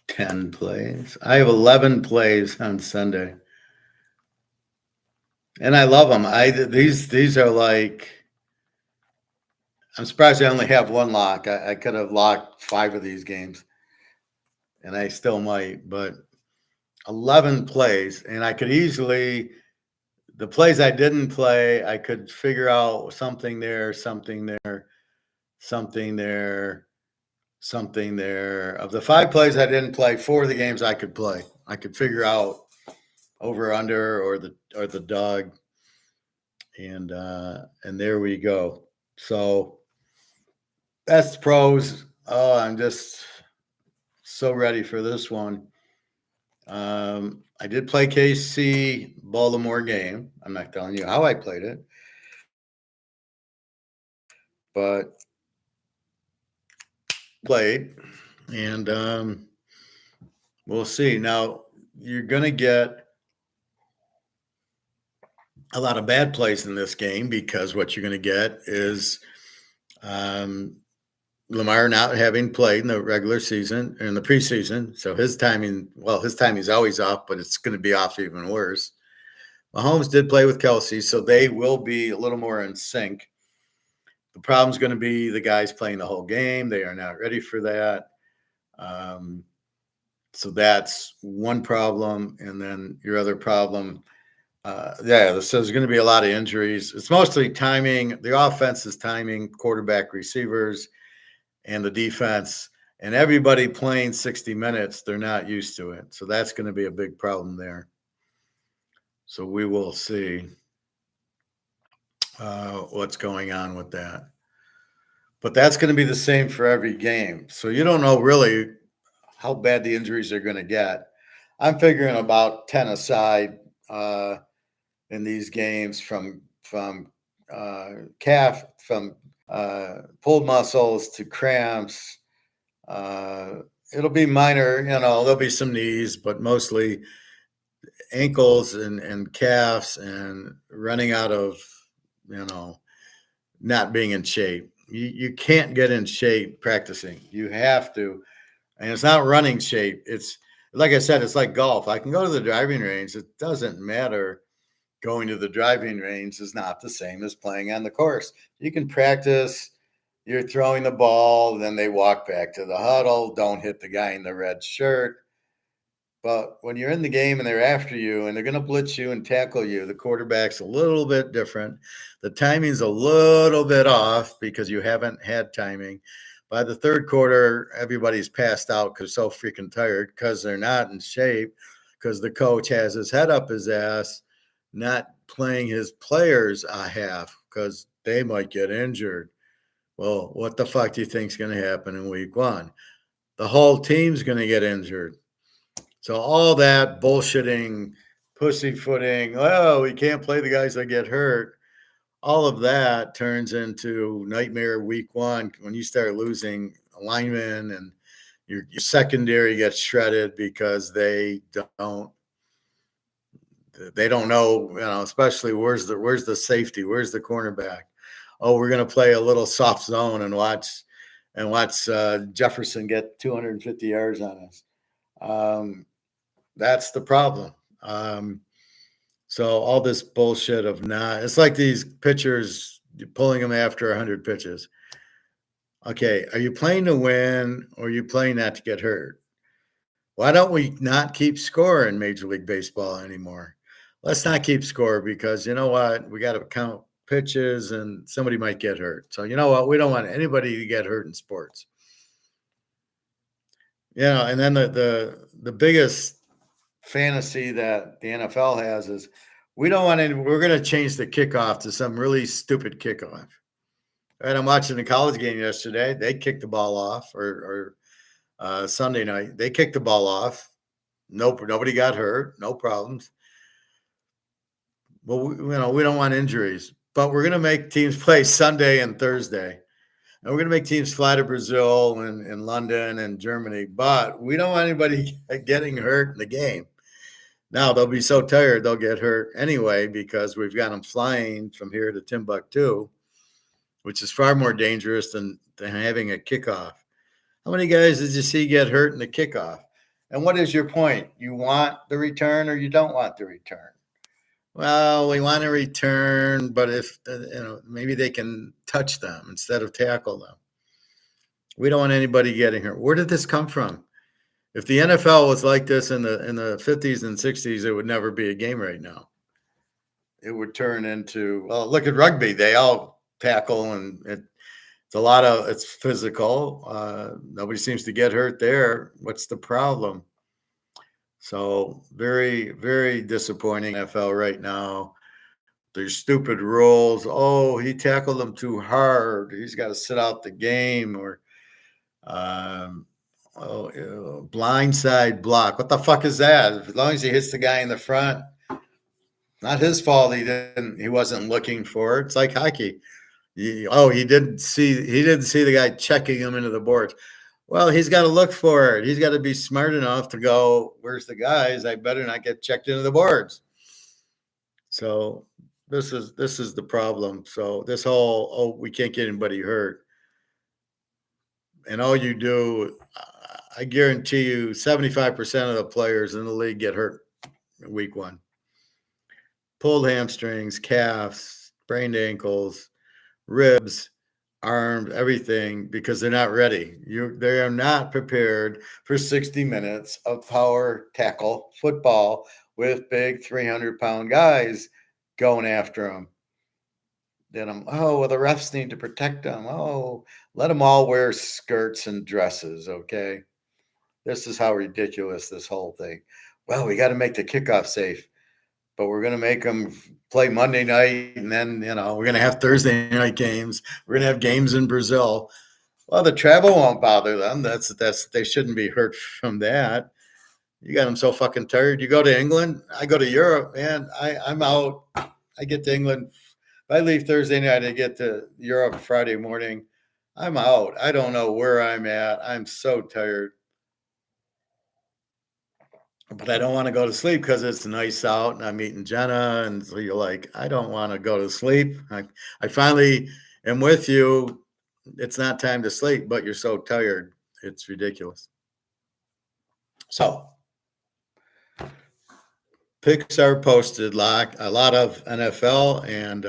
10 plays. I have 11 plays on Sunday. And I love them. These are like, I'm surprised I only have one lock. I could have locked 5 of these games, and I still might, but 11 plays, and I could easily, the plays I didn't play, I could figure out something there, something there, something there, something there. Of the 5 plays I didn't play, 4 of the games I could play. I could figure out over under or the dog, and there we go. So that's the pros. Oh, I'm just so ready for this one. I did play KC Baltimore game. I'm not telling you how I played it, but played, and we'll see. Now you're going to get a lot of bad plays in this game because what you're going to get is Lamar not having played in the regular season or in the preseason. So his timing's always off, but it's going to be off even worse. Mahomes did play with Kelsey, so they will be a little more in sync. The problem's going to be the guys playing the whole game. They are not ready for that. So that's one problem. And then your other problem, so there's going to be a lot of injuries. It's mostly timing. The offense is timing, quarterback, receivers, and the defense. And everybody playing 60 minutes, they're not used to it. So that's going to be a big problem there. So we will see what's going on with that. But that's going to be the same for every game. So you don't know really how bad the injuries are going to get. I'm figuring about 10 aside in these games from calf, from pulled muscles to cramps. It'll be minor, there'll be some knees, but mostly ankles and calves and running out of, not being in shape. You can't get in shape practicing. You have to. And it's not running shape. It's like I said, it's like golf. I can go to the driving range. It doesn't matter. Going to the driving range is not the same as playing on the course. You can practice. You're throwing the ball. Then they walk back to the huddle. Don't hit the guy in the red shirt. But when you're in the game and they're after you and they're going to blitz you and tackle you, the quarterback's a little bit different. The timing's a little bit off because you haven't had timing. By the third quarter, everybody's passed out because they're so freaking tired because they're not in shape, because the coach has his head up his ass, not playing his players a half because they might get injured. Well, what the fuck do you think's going to happen in week 1? The whole team's going to get injured. So all that bullshitting, pussyfooting, we can't play the guys that get hurt. All of that turns into nightmare week 1 when you start losing linemen and your secondary gets shredded because they don't know, especially where's the safety, where's the cornerback? Oh, we're going to play a little soft zone and watch Jefferson get 250 yards on us. That's the problem. So all this bullshit of it's like these pitchers, you're pulling them after 100 pitches. Okay, are you playing to win or are you playing not to get hurt? Why don't we not keep score in Major League Baseball anymore? Let's not keep score because you know what? We got to count pitches and somebody might get hurt. So you know what? We don't want anybody to get hurt in sports. And then the biggest fantasy that the NFL has is we're going to change the kickoff to some really stupid kickoff. And I'm watching the college game yesterday. They kicked the ball off or Sunday night. They kicked the ball off. Nope, nobody got hurt. No problems. Well, we don't want injuries. but we're going to make teams play Sunday and Thursday. And we're going to make teams fly to Brazil and London and Germany, but we don't want anybody getting hurt in the game. Now, they'll be so tired, they'll get hurt anyway because we've got them flying from here to Timbuktu, which is far more dangerous than having a kickoff. How many guys did you see get hurt in the kickoff? And what is your point? You want the return or you don't want the return? Well, we want a return, but if maybe they can touch them instead of tackle them. We don't want anybody getting hurt. Where did this come from? If the NFL was like this in the 50s and 60s, it would never be a game right now. It would turn into, well, look at rugby. They all tackle, and it's physical. Nobody seems to get hurt there. What's the problem? So very, very disappointing NFL right now. There's stupid rules. Oh, he tackled him too hard. He's got to sit out the game, or blindside block. What the fuck is that? As long as he hits the guy in the front, not his fault. He wasn't looking for it. It's like hockey. He didn't see the guy checking him into the boards. Well, he's got to look for it. He's got to be smart enough to go, where's the guys? I better not get checked into the boards. So this is the problem. So this whole, we can't get anybody hurt. And all you do, I guarantee you 75% of the players in the league get hurt in week one. Pulled hamstrings, calves, sprained ankles, ribs, arms, everything, because they're not ready. They are not prepared for 60 minutes of power tackle football with big 300-pound guys going after them. Then the refs need to protect them. Let them all wear skirts and dresses, okay? This is how ridiculous this whole thing. Well, we got to make the kickoff safe, but we're going to make them play Monday night, and then, we're going to have Thursday night games. We're going to have games in Brazil. Well, the travel won't bother them. They shouldn't be hurt from that. You got them so fucking tired. You go to England, I go to Europe, man. I'm out. I get to England. If I leave Thursday night, I get to Europe Friday morning. I'm out. I don't know where I'm at. I'm so tired. But I don't want to go to sleep because it's nice out and I'm meeting Jenna. And so you're like, I don't want to go to sleep. I finally am with you. It's not time to sleep, but you're so tired. It's ridiculous. So picks are posted, like a lot of NFL and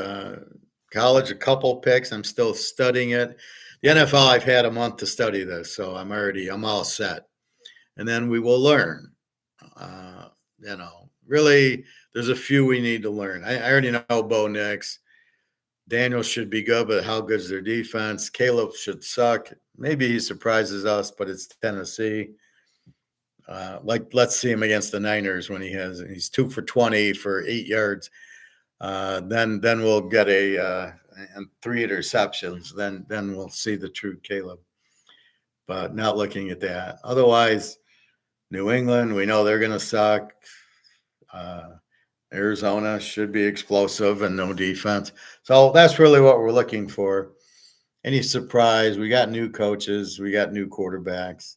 college, a couple picks. I'm still studying it. The NFL, I've had a month to study this, so I'm all set. And then we will learn. Really, there's a few we need to learn. I already know Bo Nix. Daniel should be good, but how good is their defense? Caleb should suck. Maybe he surprises us, but it's Tennessee. Let's see him against the Niners when he's 2 for 20 for 8 yards. Then we'll get and 3 interceptions. Then we'll see the true Caleb. But not looking at that. Otherwise, New England, we know they're going to suck. Arizona should be explosive and no defense. So that's really what we're looking for. Any surprise? We got new coaches. We got new quarterbacks.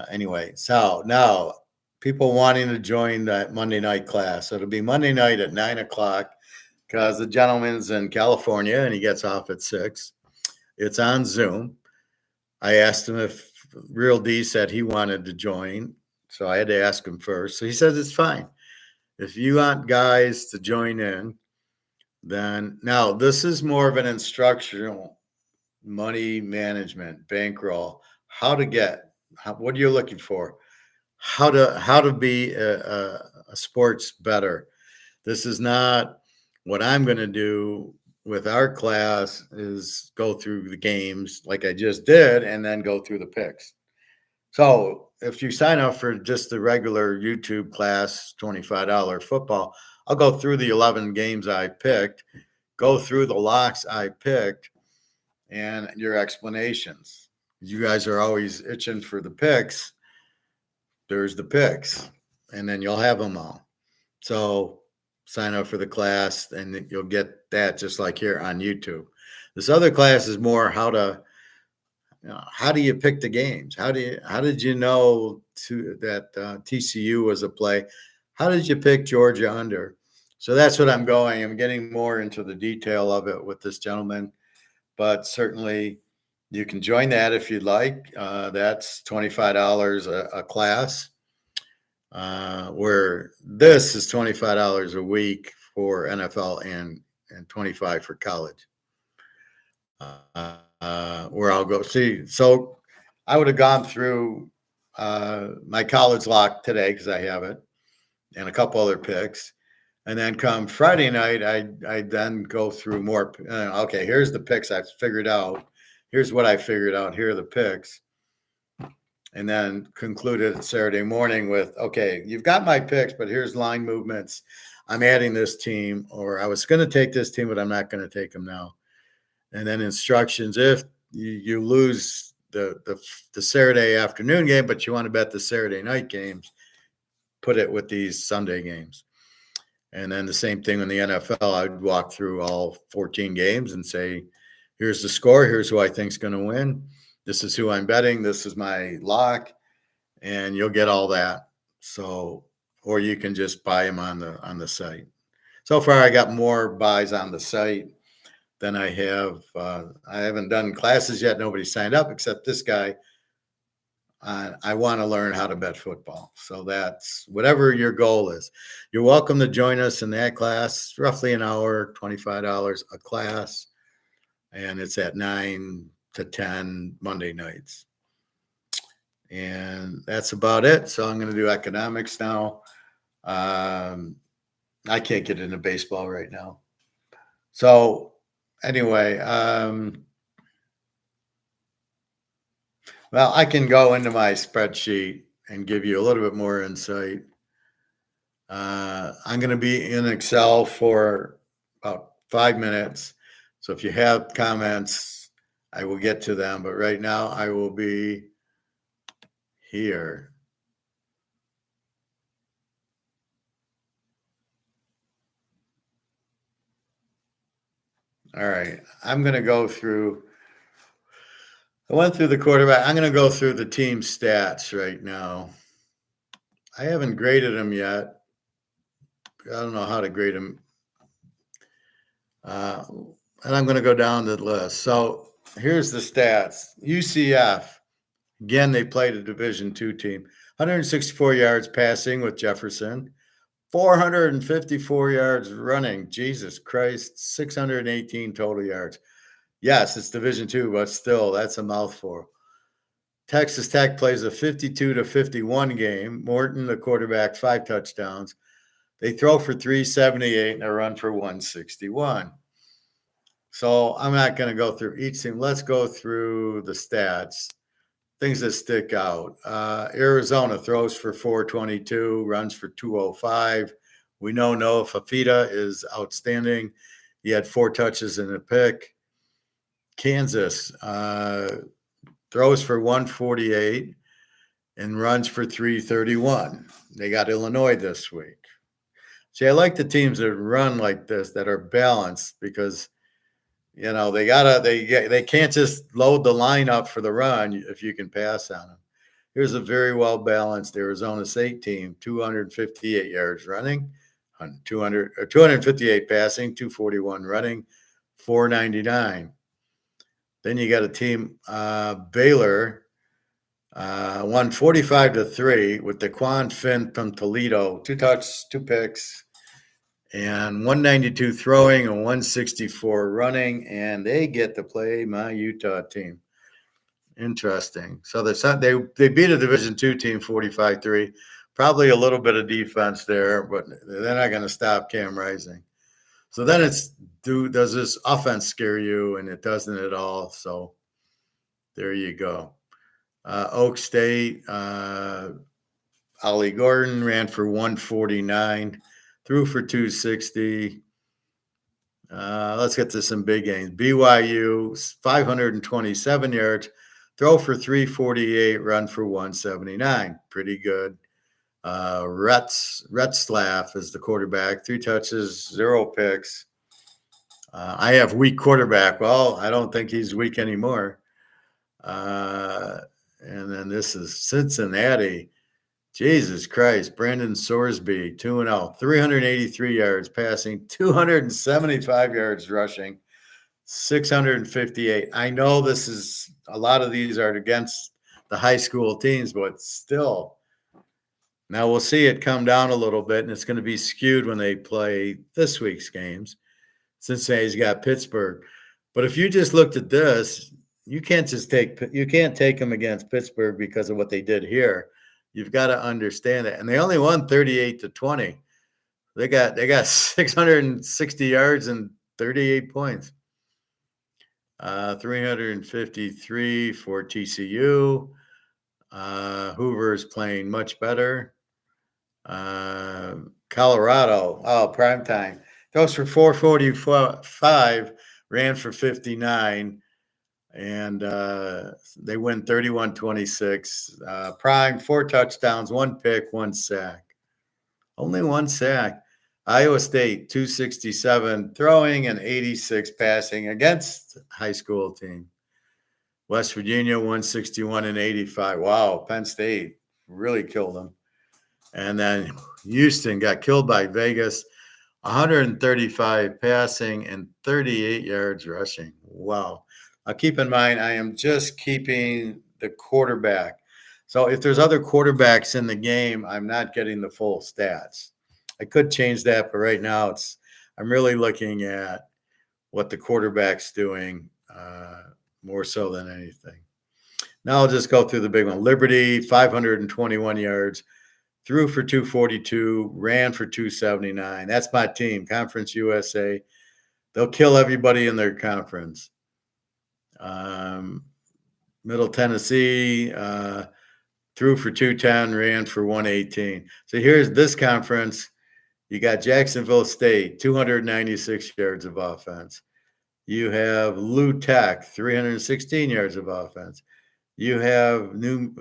Anyway, so now people wanting to join that Monday night class. It'll be Monday night at 9:00 because the gentleman's in California and he gets off at 6. It's on Zoom. I asked him if Real D said he wanted to join, so I had to ask him first. So he says it's fine. If you want guys to join in, then now this is more of an instructional money management, bankroll, what are you looking for? How to be a sports better. This is not what I'm going to do with our class is go through the games like I just did and then go through the picks. So if you sign up for just the regular YouTube class, $25 football, I'll go through the 11 games I picked, go through the locks I picked, and your explanations. You guys are always itching for the picks. There's the picks, and then you'll have them all. So sign up for the class, and you'll get that just like here on YouTube. This other class is more how do you pick the games? How did you know that TCU was a play? How did you pick Georgia under? So that's what I'm going. I'm getting more into the detail of it with this gentleman, but certainly you can join that if you'd like. That's $25 a class, where this is $25 a week for NFL and $25 for college. Where I'll go see. So I would have gone through my college lock today because I have it, and a couple other picks. And then come Friday night, I then go through more. Okay, here's the picks I've figured out. Here's what I figured out. Here are the picks. And then concluded Saturday morning with, okay, you've got my picks, but here's line movements. I'm adding this team, or I was going to take this team, but I'm not going to take them now. And then instructions, if you lose the Saturday afternoon game, but you want to bet the Saturday night games, put it with these Sunday games. And then the same thing in the NFL. I'd walk through all 14 games and say, here's the score. Here's who I think is going to win. This is who I'm betting. This is my lock. And you'll get all that. So, or you can just buy them on the site. So far, I got more buys on the site than I have. I haven't done classes yet. Nobody signed up except this guy. I want to learn how to bet football. So that's whatever your goal is. You're welcome to join us in that class. Roughly an hour, $25 a class. And it's at 9 to 10 Monday nights. And that's about it. So I'm going to do economics now. I can't get into baseball right now. So anyway, well, I can go into my spreadsheet and give you a little bit more insight. I'm going to be in Excel for about 5 minutes. So if you have comments, I will get to them. But right now, I will be here. All right. I'm going to go through. I went through the quarterback. I'm going to go through the team stats right now. I haven't graded them yet. I don't know how to grade them. And I'm going to go down the list. So here's the stats. UCF, again, they played a Division II team. 164 yards passing with Jefferson. 454 yards running. Jesus Christ. 618 total yards. Yes, it's Division II, but still, that's a mouthful. Texas Tech plays a 52-51 game. Morton, the quarterback, 5 touchdowns. They throw for 378 and a run for 161. So I'm not going to go through each team. Let's go through the stats, things that stick out. Arizona throws for 422, runs for 205. We know Noah Fafita is outstanding. He had 4 touches and a pick. Kansas throws for 148 and runs for 331. They got Illinois this week. See, I like the teams that run like this, that are balanced, because they can't just load the line up for the run if you can pass on them. Here's a very well balanced Arizona State team: 258 yards running, 258 passing, 241 running, 499. Then you got a team, Baylor, won 45-3 with Daquan Finn from Toledo, 2 touchdowns, 2 picks, and 192 throwing and 164 running, and they get to play my Utah team. Interesting. So they beat a Division II team 45-3. Probably a little bit of defense there, but they're not going to stop Cam Rising. So then does this offense scare you? And it doesn't at all. So there you go. Oak State, Ollie Gordon ran for 149, threw for 260. Let's get to some big games. BYU, 527 yards, throw for 348, run for 179. Pretty good. Retzlaff is the quarterback. 3 touches, 0 picks. I have weak quarterback. Well, I don't think he's weak anymore. And then this is Cincinnati. Jesus Christ. Brandon Sorsby, 2-0, 383 yards passing, 275 yards rushing, 658. I know this is a lot of these are against the high school teams, but still. Now we'll see it come down a little bit, and it's going to be skewed when they play this week's games. Cincinnati's got Pittsburgh. But if you just looked at this, you can't take them against Pittsburgh because of what they did here. You've got to understand it. And they only won 38-20. They got 660 yards and 38 points. 353 for TCU. Hoover's playing much better. Colorado, primetime. Throws for 445, ran for 59, and they win 31-26. Prime, 4 touchdowns, 1 pick, 1 sack. Only 1 sack. Iowa State, 267 throwing and 86 passing against high school team. West Virginia, 161 and 85. Wow, Penn State really killed them. And then Houston got killed by Vegas, 135 passing and 38 yards rushing. Wow. Now keep in mind, I am just keeping the quarterback. So if there's other quarterbacks in the game, I'm not getting the full stats. I could change that, but right now I'm really looking at what the quarterback's doing more so than anything. Now I'll just go through the big one. Liberty, 521 yards. Threw for 242, ran for 279. That's my team, Conference USA. They'll kill everybody in their conference. Middle Tennessee threw for 210, ran for 118. So here's this conference. You got Jacksonville State, 296 yards of offense. You have Lou Tech, 316 yards of offense. You have New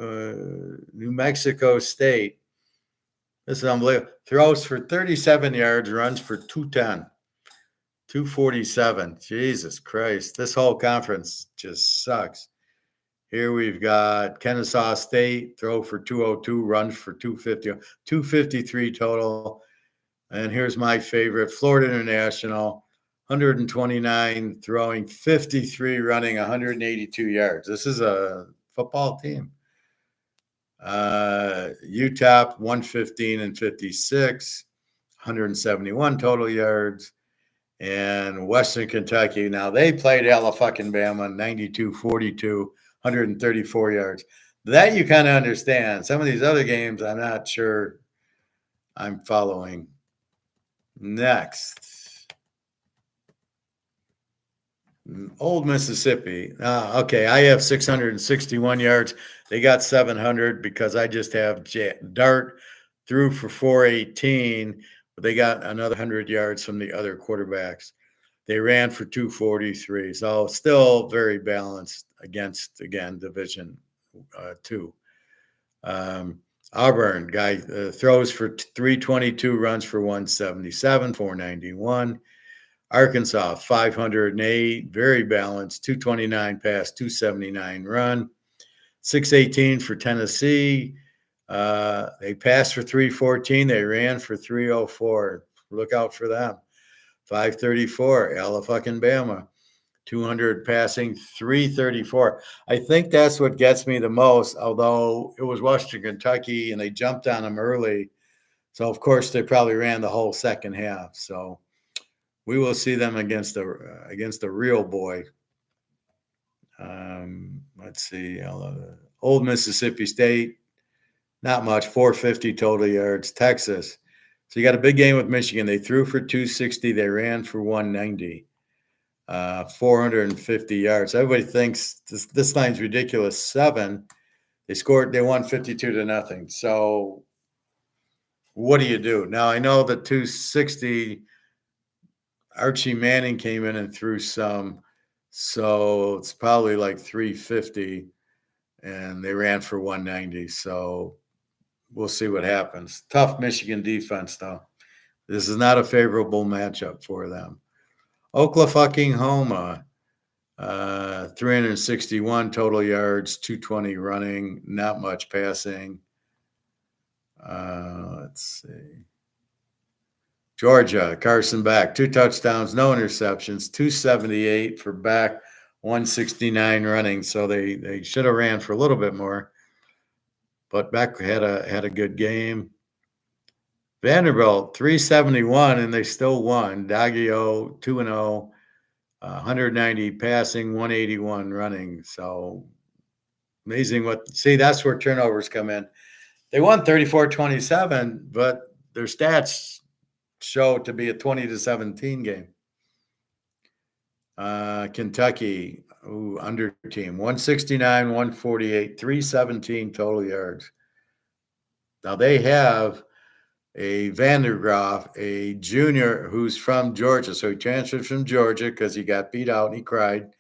Mexico State. This is unbelievable. Throws for 37 yards, runs for 210, 247. Jesus Christ. This whole conference just sucks. Here we've got Kennesaw State, throw for 202, runs for 250, 253 total. And here's my favorite, Florida International, 129 throwing, 53 running, 182 yards. This is a football team. UTEP 115 and 56, 171 total yards, and Western Kentucky. Now they played Alabama 92-42, 134 yards. That you kind of understand. Some of these other games, I'm not sure I'm following. Next, Old Mississippi. Okay, I have 661 yards. They got 700 because I just have Dart threw for 418, but they got another 100 yards from the other quarterbacks. They ran for 243, so still very balanced against, again, Division 2. Auburn guy throws for 322, runs for 177, 491. Arkansas, 508, very balanced, 229 pass, 279 run. 618 for Tennessee. They passed for 314. They ran for 304. Look out for them. 534, Alabama. 200 passing, 334. I think that's what gets me the most, although it was Western Kentucky and they jumped on them early. So, of course, they probably ran the whole second half. So we will see them against the real boy. Let's see. Old Mississippi State, not much, 450 total yards. Texas. So you got a big game with Michigan. They threw for 260. They ran for 190. 450 yards. Everybody thinks this line's ridiculous. 7. They won 52-0. So what do you do? Now I know the 260, Archie Manning came in and threw some, so it's probably like 350, and they ran for 190. So we'll see what happens. Tough Michigan defense, though. This is not a favorable matchup for them. Oklahoma, 361 total yards, 220 running, not much passing. Let's see. Georgia, Carson Beck, 2 touchdowns, no interceptions, 278 for Beck, 169 running. So they should have ran for a little bit more, but Beck had a good game. Vanderbilt, 371, and they still won. Daggio, 2-0, 190 passing, 181 running. So amazing that's where turnovers come in. They won 34-27, but their stats show it to be a 20-17 game. Kentucky, under team, 169, 148, 317 total yards. Now they have a Vandergraaf, a junior who's from Georgia. So he transferred from Georgia because he got beat out and he cried.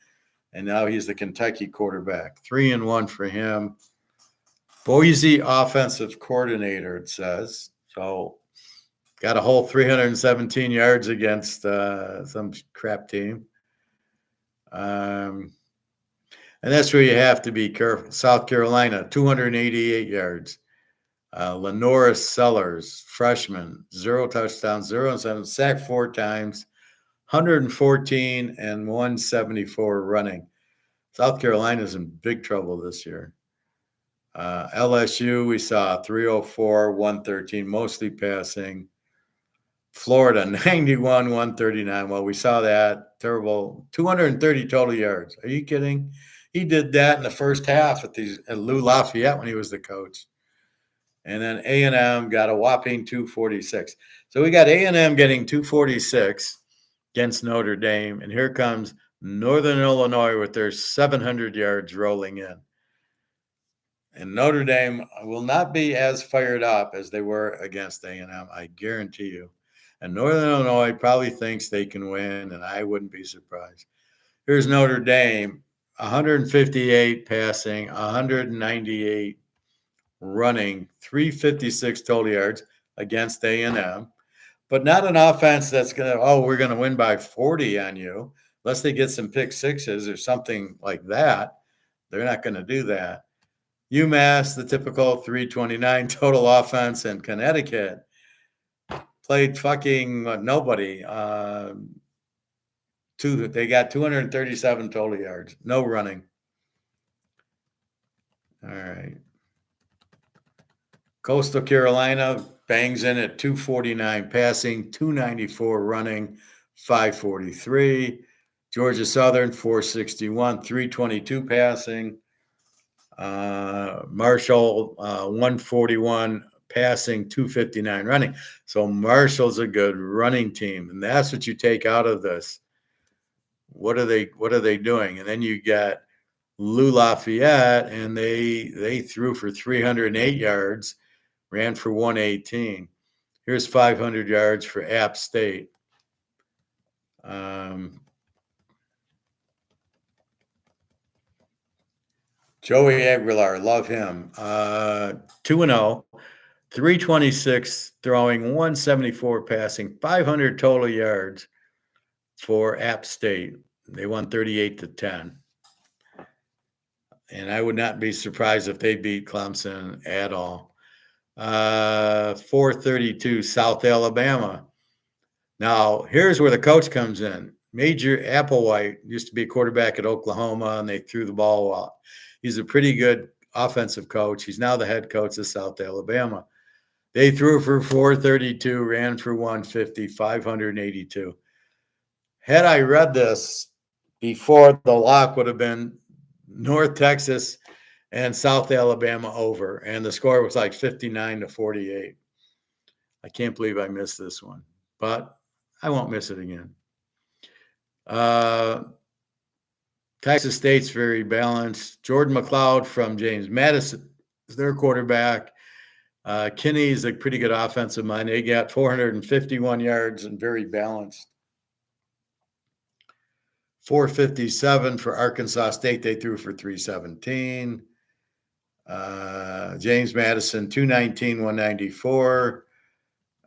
And now he's the Kentucky quarterback. 3-1 for him. Boise offensive coordinator, it says. So got a whole 317 yards against some crap team. And that's where you have to be careful. South Carolina, 288 yards. Lenora Sellers, freshman, 0 touchdowns, 0 7, sacked 4 times, 114 and 174 running. South Carolina's in big trouble this year. LSU, we saw 304, 113, mostly passing. Florida, 91, 139. Well, we saw that. Terrible. 230 total yards. Are you kidding? He did that in the first half at Lou Lafayette when he was the coach. And then A&M got a whopping 246. So we got A&M getting 246 against Notre Dame. And here comes Northern Illinois with their 700 yards rolling in. And Notre Dame will not be as fired up as they were against A&M, I guarantee you. And Northern Illinois probably thinks they can win, and I wouldn't be surprised. Here's Notre Dame, 158 passing, 198 running, 356 total yards against A&M, but not an offense that's going to, we're going to win by 40 on you, unless they get some pick sixes or something like that. They're not going to do that. UMass, the typical 329 total offense, and Connecticut played fucking nobody. They got 237 total yards, no running. All right. Coastal Carolina bangs in at 249 passing, 294 running, 543. Georgia Southern, 461, 322 passing. Marshall, 141 passing, 259 running. So Marshall's a good running team, and that's what you take out of this. What are they doing? And then you got Lou Lafayette, and they threw for 308 yards, ran for 118. Here's 500 yards for App State. Joey Aguilar, love him. 2-0, 326 throwing, 174 passing, 500 total yards for App State. They won 38-10. And I would not be surprised if they beat Clemson at all. 432 South Alabama. Now, here's where the coach comes in. Major Applewhite used to be a quarterback at Oklahoma, and they threw the ball out. He's a pretty good offensive coach. He's now the head coach of South Alabama. They threw for 432, ran for 150, 582. Had I read this before, the lock would have been North Texas and South Alabama over, and the score was like 59-48. I can't believe I missed this one, but I won't miss it again. Texas State's very balanced. Jordan McLeod from James Madison is their quarterback. Kinney's a pretty good offensive mind. They got 451 yards and very balanced. 457 for Arkansas State. They threw for 317. James Madison, 219, 194.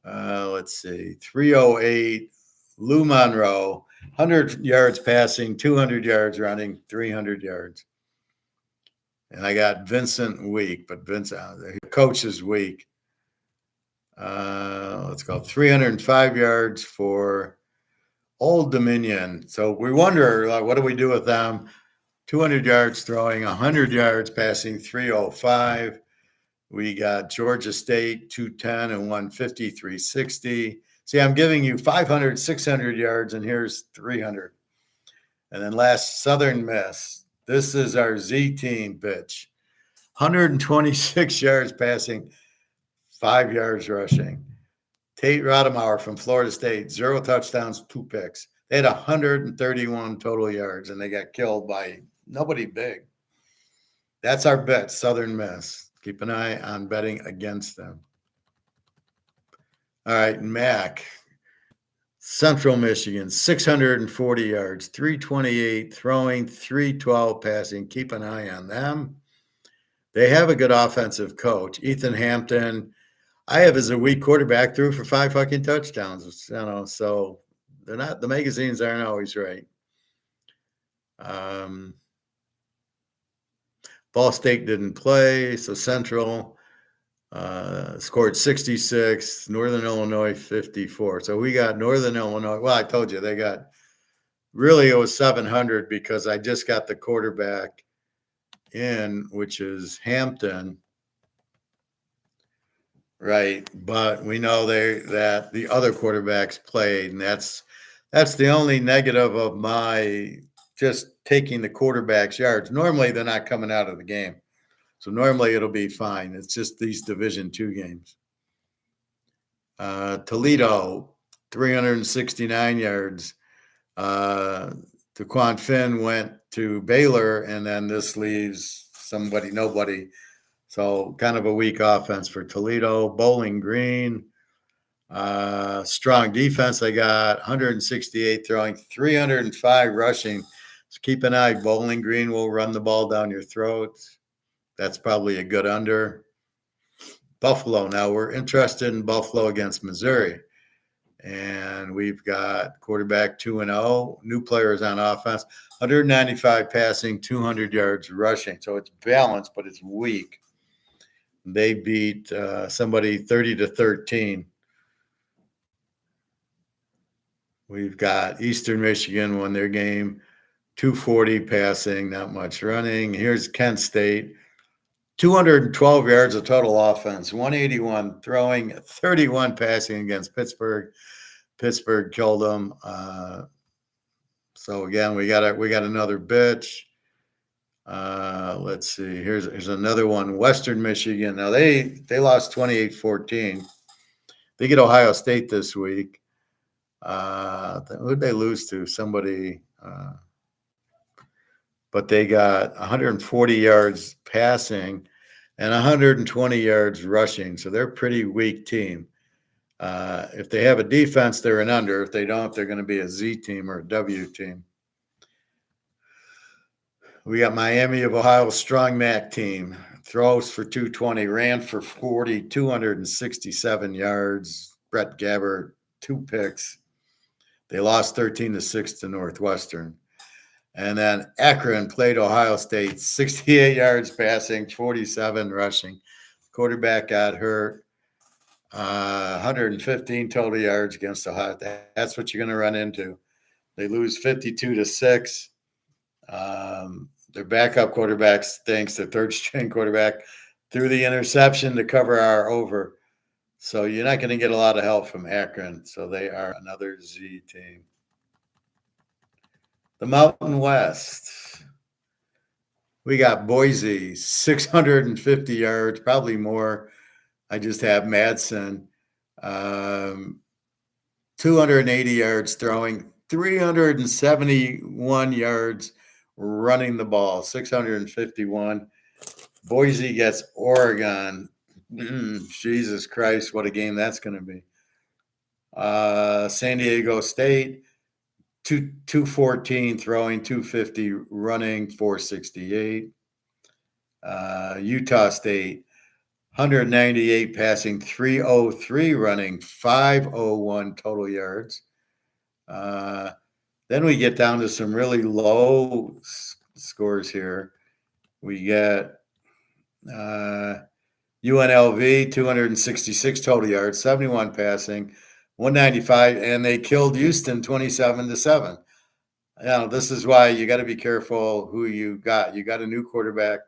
Let's see, 308. Lou Monroe, 100 yards passing, 200 yards running, 300 yards. And I got Vincent weak, but the coach is weak. Let's go 305 yards for Old Dominion. So we wonder, like, what do we do with them? 200 yards throwing, 100 yards passing, 305. We got Georgia State, 210 and 150, 360. See, I'm giving you 500, 600 yards, and here's 300. And then last, Southern Miss. This is our Z team, bitch. 126 yards passing, 5 yards rushing. Tate Rodemauer from Florida State, 0 touchdowns, 2 picks. They had 131 total yards, and they got killed by nobody big. That's our bet, Southern Miss. Keep an eye on betting against them. All right, MAC. Central Michigan, 640 yards, 328 throwing, 312 passing. Keep an eye on them. They have a good offensive coach, Ethan Hampton. I have as a weak quarterback, threw for 5 fucking touchdowns. So they're not, the magazines aren't always right. Ball State didn't play, so Central scored 66, Northern Illinois 54. So we got Northern Illinois. Well, I told you they got, really it was 700 because I just got the quarterback in, which is Hampton. Right, but we know that the other quarterbacks played, and that's the only negative of my just taking the quarterback's yards. Normally, they're not coming out of the game, so normally it'll be fine. It's just these Division II games. Toledo, 369 yards. Taquan Finn went to Baylor, and then this leaves nobody. So kind of a weak offense for Toledo. Bowling Green, strong defense. They got 168 throwing, 305 rushing. So keep an eye. Bowling Green will run the ball down your throat. That's probably a good under. Buffalo. Now we're interested in Buffalo against Missouri. And we've got quarterback 2-0, new players on offense, 195 passing, 200 yards rushing. So it's balanced, but it's weak. They beat somebody 30-13. We've got Eastern Michigan won their game, 240 passing, not much running. Here's Kent State, 212 yards of total offense, 181 throwing, 31 passing against Pittsburgh. Pittsburgh killed them. So again, we got another bitch. Let's see. Here's another one. Western Michigan. Now they lost 28-14. They get Ohio State this week. Who'd they lose to? Somebody. But they got 140 yards passing and 120 yards rushing. So they're a pretty weak team. If they have a defense, they're an under. If they don't, they're going to be a Z team or a W team. We got Miami of Ohio, strong MAC team. Throws for 220, ran for 40, 267 yards. Brett Gabbert, 2 picks. They lost 13-6 to Northwestern. And then Akron played Ohio State, 68 yards passing, 47 rushing. Quarterback got hurt. 115 total yards against Ohio. That's what you're going to run into. They lose 52-6. Their backup quarterback stinks. Their third string quarterback threw the interception to cover our over. So you're not going to get a lot of help from Akron. So they are another Z team. The Mountain West. We got Boise, 650 yards, probably more. I just have Madsen, 280 yards throwing, 371 yards running the ball, 651. Boise gets Oregon. Jesus Christ, what a game that's going to be. San Diego State, 214 throwing, 250 running, 468. Utah State, 198 passing, 303 running, 501 total yards. Then we get down to some really low scores here. We get UNLV 266 total yards, 71 passing, 195, and they killed Houston 27-7. Now, this is why you got to be careful who you got. You got a new quarterback,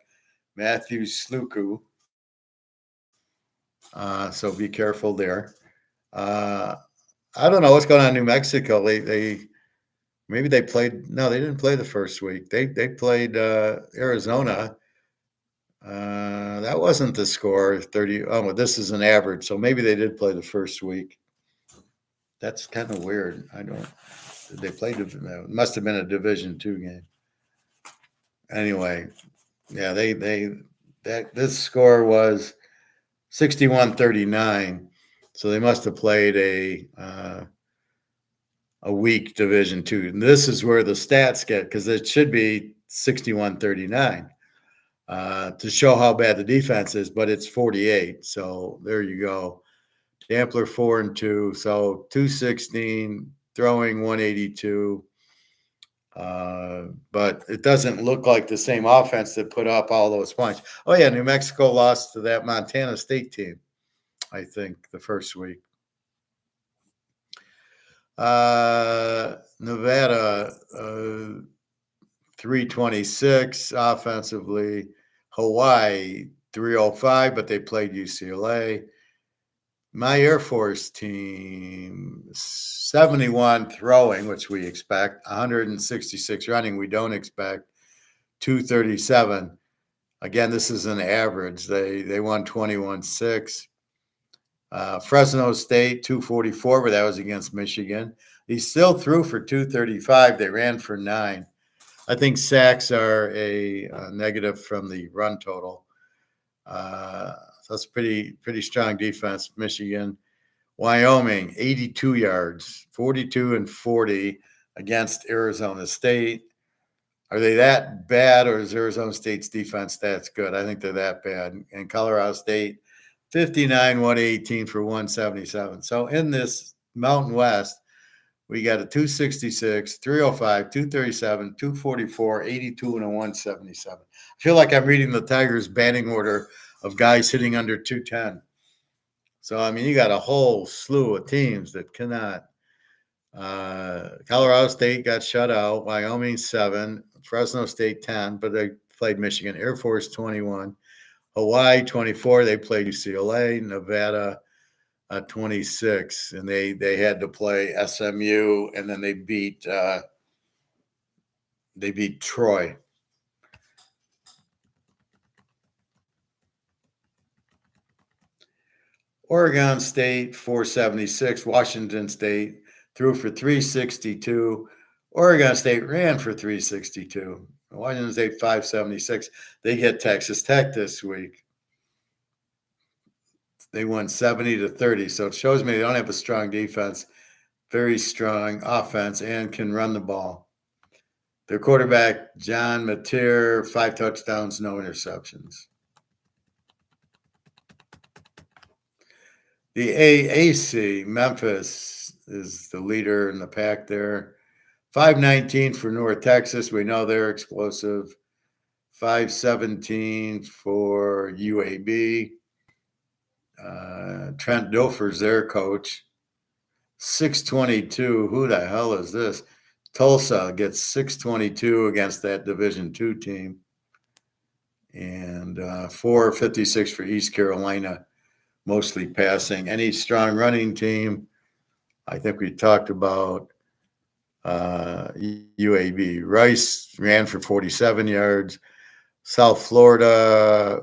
Matthew Sluku. So be careful there. I don't know what's going on in New Mexico. Maybe they played. No, they didn't play the first week. They played Arizona. That wasn't the score. 30. Oh, well, this is an average, so maybe they did play the first week. That's kind of weird. I don't. They played. It must have been a Division II game. Anyway, yeah, this score was 61-39. So they must have played a weak Division II. And this is where the stats get, because it should be 61-39 to show how bad the defense is, but it's 48. So there you go. Dampler 4-2, so 216, throwing 182. But it doesn't look like the same offense that put up all those points. Oh yeah, New Mexico lost to that Montana State team, I think, the first week. Nevada 326 offensively. Hawaii 305, but they played UCLA. My Air Force team 71 throwing, which we expect, 166 running, we don't expect, 237. Again, this is an average. They won 21-6. Fresno State 244, but that was against Michigan. He still threw for 235. They ran for 9. I think sacks are a negative from the run total. So that's pretty strong defense. Michigan, Wyoming 82 yards, 42-40 against Arizona State. Are they that bad, or is Arizona State's defense that's good? I think they're that bad. And Colorado State 59-118 for 177. So in this Mountain West, we got a 266, 305, 237, 244, 82, and a 177. I feel like I'm reading the Tigers' batting order of guys hitting under 210. So, I mean, you got a whole slew of teams that cannot. Colorado State got shut out. Wyoming 7, Fresno State 10, but they played Michigan. Air Force 21. Hawaii 24, they played UCLA. Nevada 26, and they had to play SMU, and then they beat Troy. Oregon State 476, Washington State threw for 362. Oregon State ran for 362. Washington State 576. They get Texas Tech this week. They won 70-30. So it shows me they don't have a strong defense, very strong offense, and can run the ball. Their quarterback, John Mateer, 5 touchdowns, no interceptions. The AAC, Memphis is the leader in the pack there. 519 for North Texas. We know they're explosive. 517 for UAB. Trent Dilfer's their coach. 622. Who the hell is this? Tulsa gets 622 against that Division II team. And 456 for East Carolina, mostly passing. Any strong running team, I think we talked about UAB. Rice ran for 47 yards. South Florida,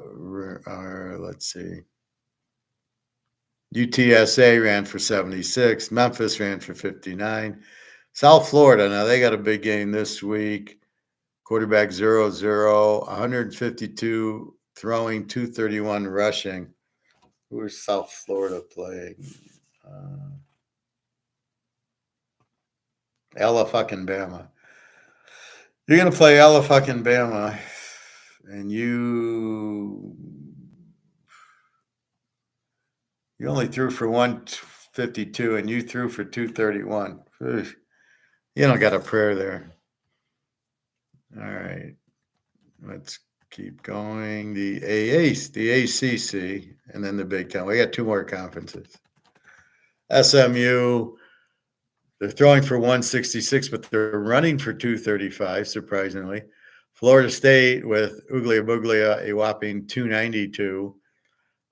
let's see. UTSA ran for 76. Memphis ran for 59. South Florida, now they got a big game this week. Quarterback 0-0, 152 throwing, 231 rushing. Who is South Florida playing? Alabama. You're going to play Alabama, and You only threw for 152 and you threw for 231. You don't got a prayer there. All right. Let's keep going. The ACC, and then the Big Ten. We got two more conferences. SMU, they're throwing for 166, but they're running for 235, surprisingly. Florida State with Uglia Buglia, a whopping 292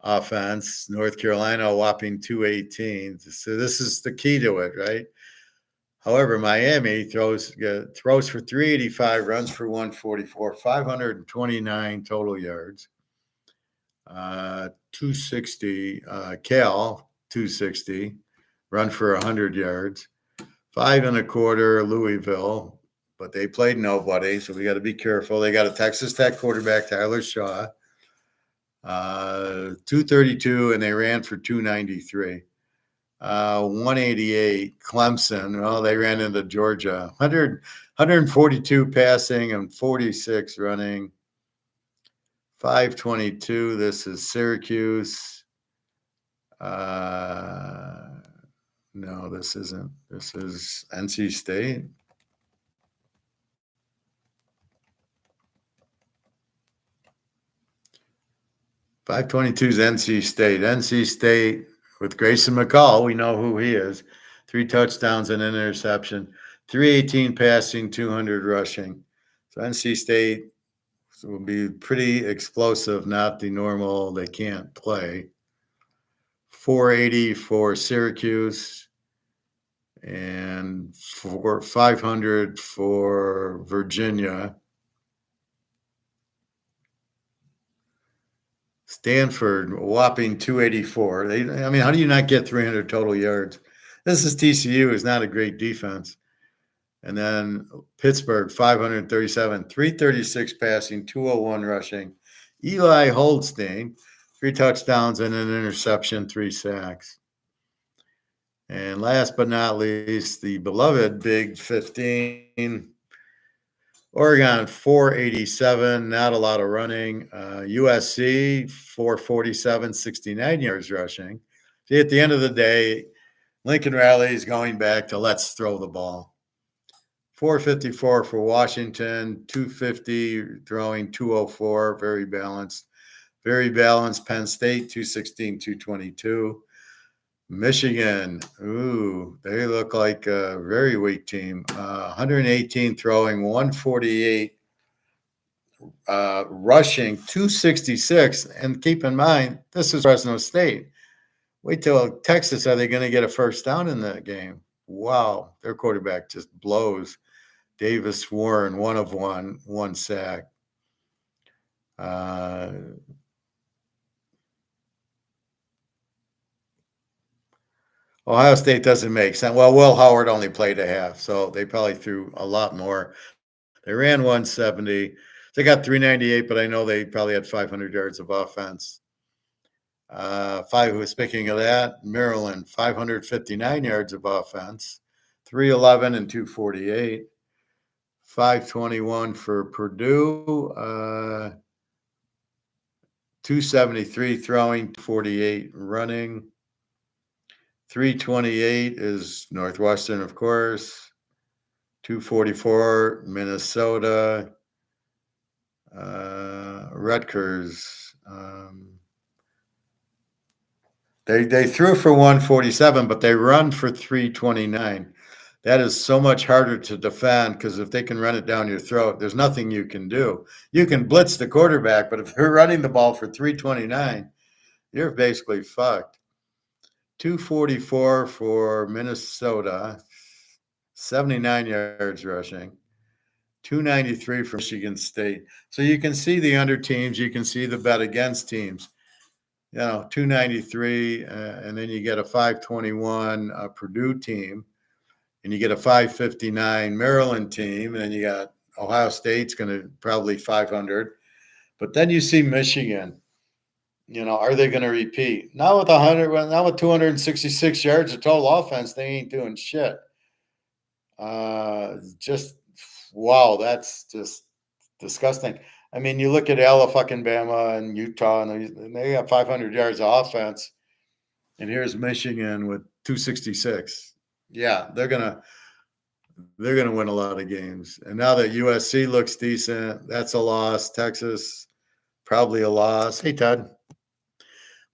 offense. North Carolina, a whopping 218. So this is the key to it, right? However, Miami throws for 385, runs for 144, 529 total yards. 260, Cal, 260, run for 100 yards. 5.25, Louisville, but they played nobody, so we got to be careful. They got a Texas Tech quarterback, Tyler Shaw, 232, and they ran for 293. 188, Clemson. Well, they ran into Georgia. 142 passing and 46 running. 522, this is Syracuse. No, this isn't. This is NC State. .522 is NC State. NC State with Grayson McCall, we know who he is. 3 touchdowns and an interception. 318 passing, 200 rushing. So NC State will be pretty explosive, not the normal, they can't play. 480 for Syracuse and 500 for Virginia. Stanford, a whopping 284. How do you not get 300 total yards? This is TCU, is not a great defense. And then Pittsburgh, 537, 336 passing, 201 rushing. Eli Holstein, 3 touchdowns and an interception, 3 sacks. And last but not least, the beloved Big 15. Oregon, 487, not a lot of running. USC, 447, 69 yards rushing. See, at the end of the day, Lincoln Riley is going back to let's throw the ball. 454 for Washington, 250, throwing 204, very balanced. Very balanced. Penn State, 216, 222. Michigan, they look like a very weak team. 118 throwing, 148 rushing, 266. And keep in mind, this is Fresno State. Wait till Texas. Are they going to get a first down in that game? Wow, their quarterback just blows. Davis Warren, 1 of 1 sack. Ohio State doesn't make sense. Well, Will Howard only played a half, so they probably threw a lot more. They ran 170. They got 398, but I know they probably had 500 yards of offense. Speaking of that, Maryland, 559 yards of offense, 311 and 248. 521 for Purdue, 273 throwing, 48 running. 328 is Northwestern, of course. 244, Minnesota. Rutgers. They threw for 147, but they run for 329. That is so much harder to defend because if they can run it down your throat, there's nothing you can do. You can blitz the quarterback, but if they're running the ball for 329, you're basically fucked. 244 for Minnesota, 79 yards rushing, 293 for Michigan State. So you can see the under teams, you can see the bet against teams. 293, and then you get a 521 Purdue team, and you get a 559 Maryland team, and then you got Ohio State's going to probably 500. But then you see Michigan. Are they going to repeat? Not with 266 yards of total offense, they ain't doing shit. Just wow, that's just disgusting. You look at Alabama and Utah, and they got 500 yards of offense, and here's Michigan with 266. Yeah, they're gonna win a lot of games. And now that USC looks decent, that's a loss. Texas, probably a loss. Hey, Todd.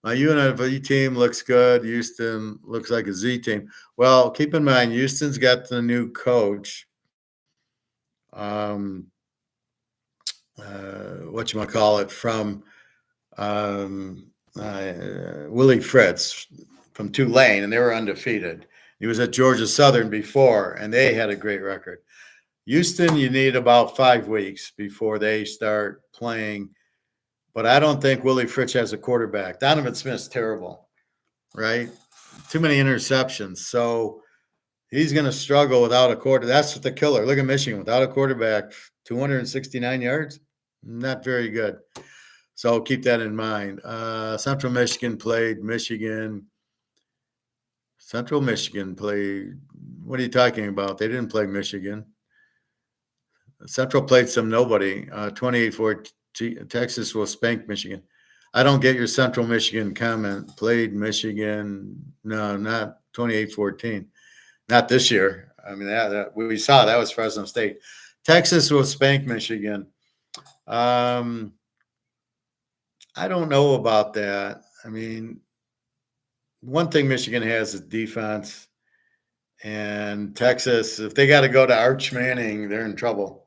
My UNLV team looks good. Houston looks like a Z team. Well, keep in mind, Houston's got the new coach. Whatchamacallit, from Willie Fritz from Tulane, and they were undefeated. He was at Georgia Southern before, and they had a great record. Houston, you need about 5 weeks before they start playing. But I don't think Willie Fritz has a quarterback. Donovan Smith's terrible, right? Too many interceptions. So he's going to struggle without a quarter. That's the killer. Look at Michigan. Without a quarterback, 269 yards. Not very good. So keep that in mind. Central Michigan played Michigan. Central Michigan played. What are you talking about? They didn't play Michigan. Central played some nobody. 28-4. Texas will spank Michigan. I don't get your Central Michigan comment. Played Michigan. No, not 28-14. Not this year. I mean, that we saw that was Fresno State. Texas will spank Michigan. I don't know about that. I mean, one thing Michigan has is defense. And Texas, if they got to go to Arch Manning, they're in trouble.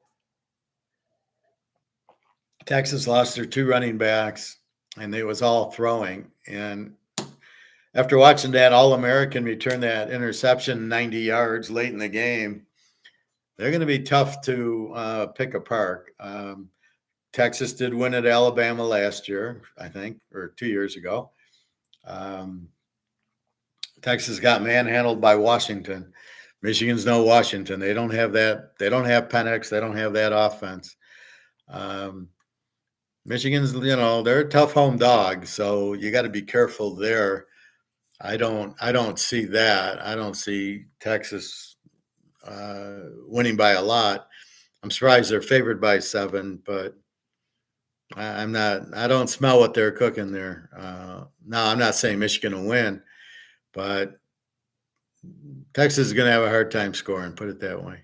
Texas lost their 2 running backs, and they was all throwing. And after watching that All-American return that interception 90 yards late in the game, they're going to be tough to pick apart. Texas did win at Alabama last year, I think, or 2 years ago. Texas got manhandled by Washington. Michigan's no Washington. They don't have that. They don't have Penix. They don't have that offense. Michigan's, they're a tough home dog, so you got to be careful there. I don't see that. I don't see Texas winning by a lot. I'm surprised they're favored by 7, but I'm not. I don't smell what they're cooking there. No, I'm not saying Michigan will win, but Texas is going to have a hard time scoring. Put it that way.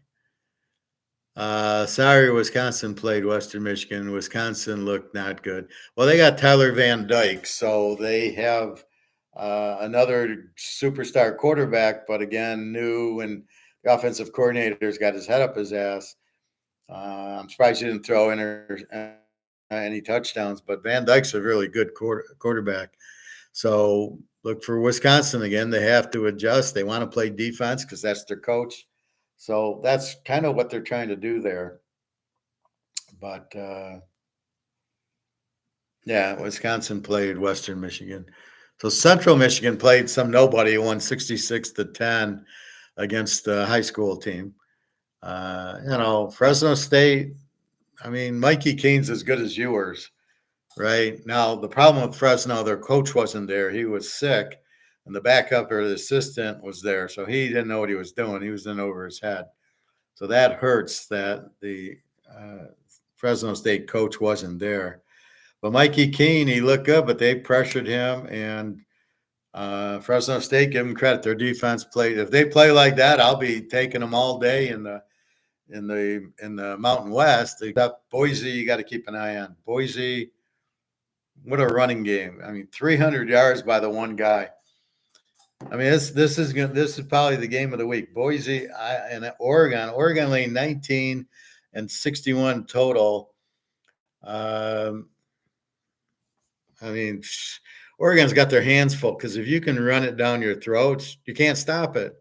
Sorry, Wisconsin played Western Michigan. Wisconsin looked not good. Well, they got Tyler Van Dyke, so they have another superstar quarterback, but again, new, and the offensive coordinator's got his head up his ass. I'm surprised he didn't throw any touchdowns, but Van Dyke's a really good quarterback. So look for Wisconsin again. They have to adjust. They want to play defense because that's their coach. So that's kind of what they're trying to do there. But, yeah, Wisconsin played Western Michigan. So Central Michigan played some nobody, won 66-10 against the high school team. Fresno State, I mean, Mikey Keene's as good as yours, right? Now, the problem with Fresno, their coach wasn't there. He was sick. And the backup or the assistant was there. So he didn't know what he was doing. He was in over his head. So that hurts that the Fresno State coach wasn't there. But Mikey Keene, he looked good, but they pressured him. And Fresno State, give them credit. Their defense played. If they play like that, I'll be taking them all day in the Mountain West. Except Boise, you got to keep an eye on. Boise, what a running game. I mean, 300 yards by the one guy. I mean, this is probably the game of the week. Boise and Oregon lane 19 and 61 total. I mean, Oregon's got their hands full because if you can run it down your throats, you can't stop it.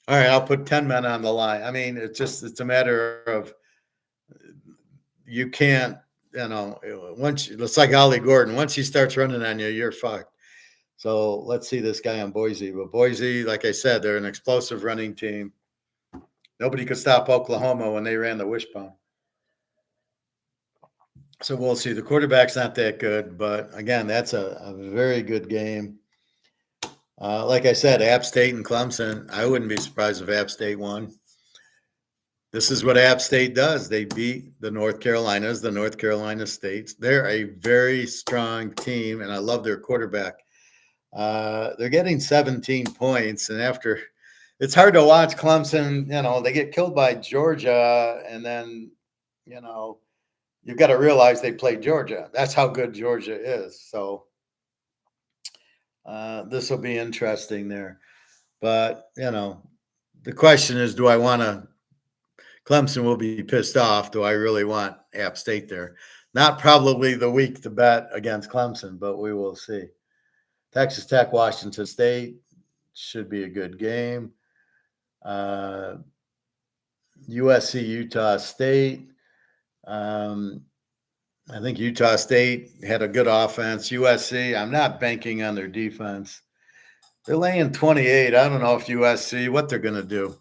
All right, I'll put 10 men on the line. I mean, it's a matter of you can't, once it's like Ollie Gordon. Once he starts running on you, you're fucked. So let's see this guy on Boise. But Boise, like I said, they're an explosive running team. Nobody could stop Oklahoma when they ran the wishbone. So we'll see. The quarterback's not that good, but again, that's a very good game. Like I said, App State and Clemson, I wouldn't be surprised if App State won. This is what App State does. They beat the North Carolinas, the North Carolina States. They're a very strong team, and I love their quarterback. They're getting 17 points, and after it's hard to watch Clemson. They get killed by Georgia, and then you've got to realize they played Georgia. That's how good Georgia is. So this will be interesting there. But the question is, do I want to? Clemson will be pissed off. Do I really want App State there? Not probably the week to bet against Clemson, but we will see. Texas Tech, Washington State should be a good game. USC, Utah State. I think Utah State had a good offense. USC, I'm not banking on their defense. They're laying 28. I don't know if USC, what they're going to do.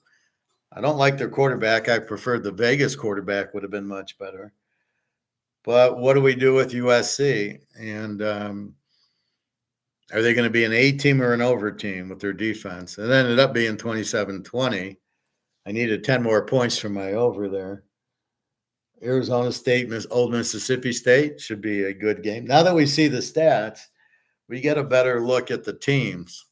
I don't like their quarterback. I preferred the Vegas quarterback would have been much better. But what do we do with USC? And are they going to be an A team or an over team with their defense? It ended up being 27-20. I needed 10 more points for my over there. Arizona State, Old Mississippi State should be a good game. Now that we see the stats, we get a better look at the teams,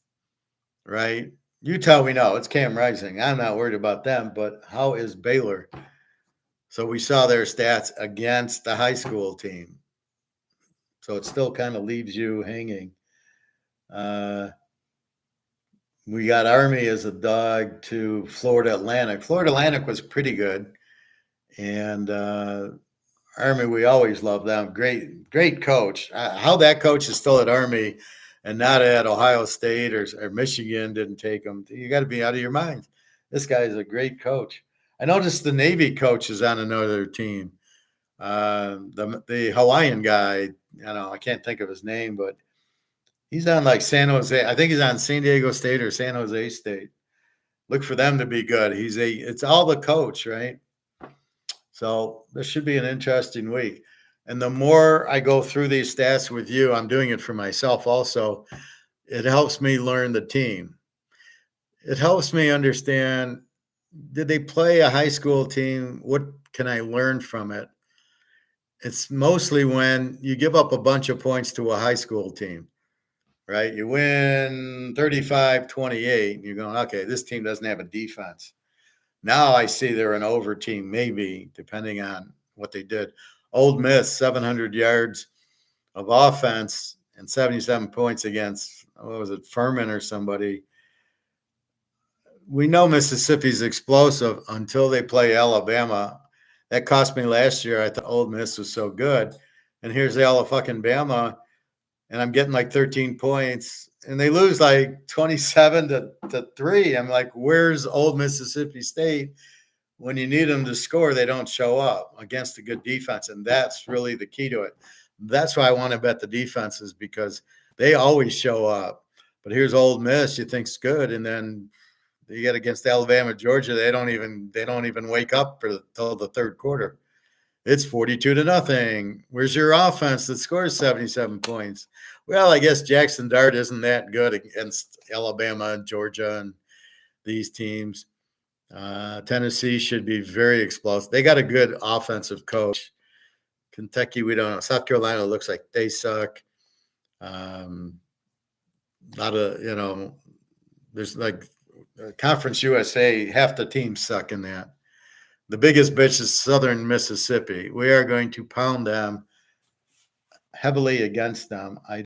right? Utah, we know it's Cam Rising. I'm not worried about them, but how is Baylor? So we saw their stats against the high school team. So it still kind of leaves you hanging. We got Army as a dog to Florida Atlantic. Florida Atlantic was pretty good. And Army, we always love them. Great coach. How that coach is still at Army and not at Ohio State or Michigan didn't take him. You got to be out of your mind. This guy is a great coach. I noticed the Navy coach is on another team. The Hawaiian guy, I can't think of his name, but he's on like San Jose. I think he's on San Diego State or San Jose State. Look for them to be good. It's all the coach, right? So this should be an interesting week. And the more I go through these stats with you, I'm doing it for myself also. It helps me learn the team. It helps me understand, did they play a high school team? What can I learn from it? It's mostly when you give up a bunch of points to a high school team, right? You win 35-28. You're going, okay, this team doesn't have a defense. Now I see they're an over team, maybe, depending on what they did. Ole Miss, 700 yards of offense and 77 points against, what was it, Furman or somebody. We know Mississippi's explosive until they play Alabama. That cost me last year. I thought Ole Miss was so good. And here's Alabama, and I'm getting like 13 points. And they lose like 27-3. I'm like, where's Old Mississippi State? When you need them to score, they don't show up against a good defense. And that's really the key to it. That's why I want to bet the defenses, because they always show up. But here's Old Miss, you think's good. And then you get against Alabama, Georgia, they don't even wake up till the third quarter. It's 42-0. Where's your offense that scores 77 points? Well, I guess Jackson Dart isn't that good against Alabama and Georgia and these teams. Tennessee should be very explosive. They got a good offensive coach. Kentucky, we don't know. South Carolina looks like they suck. There's like Conference USA, half the teams suck in that. The biggest bitch is Southern Mississippi. We are going to pound them heavily against them.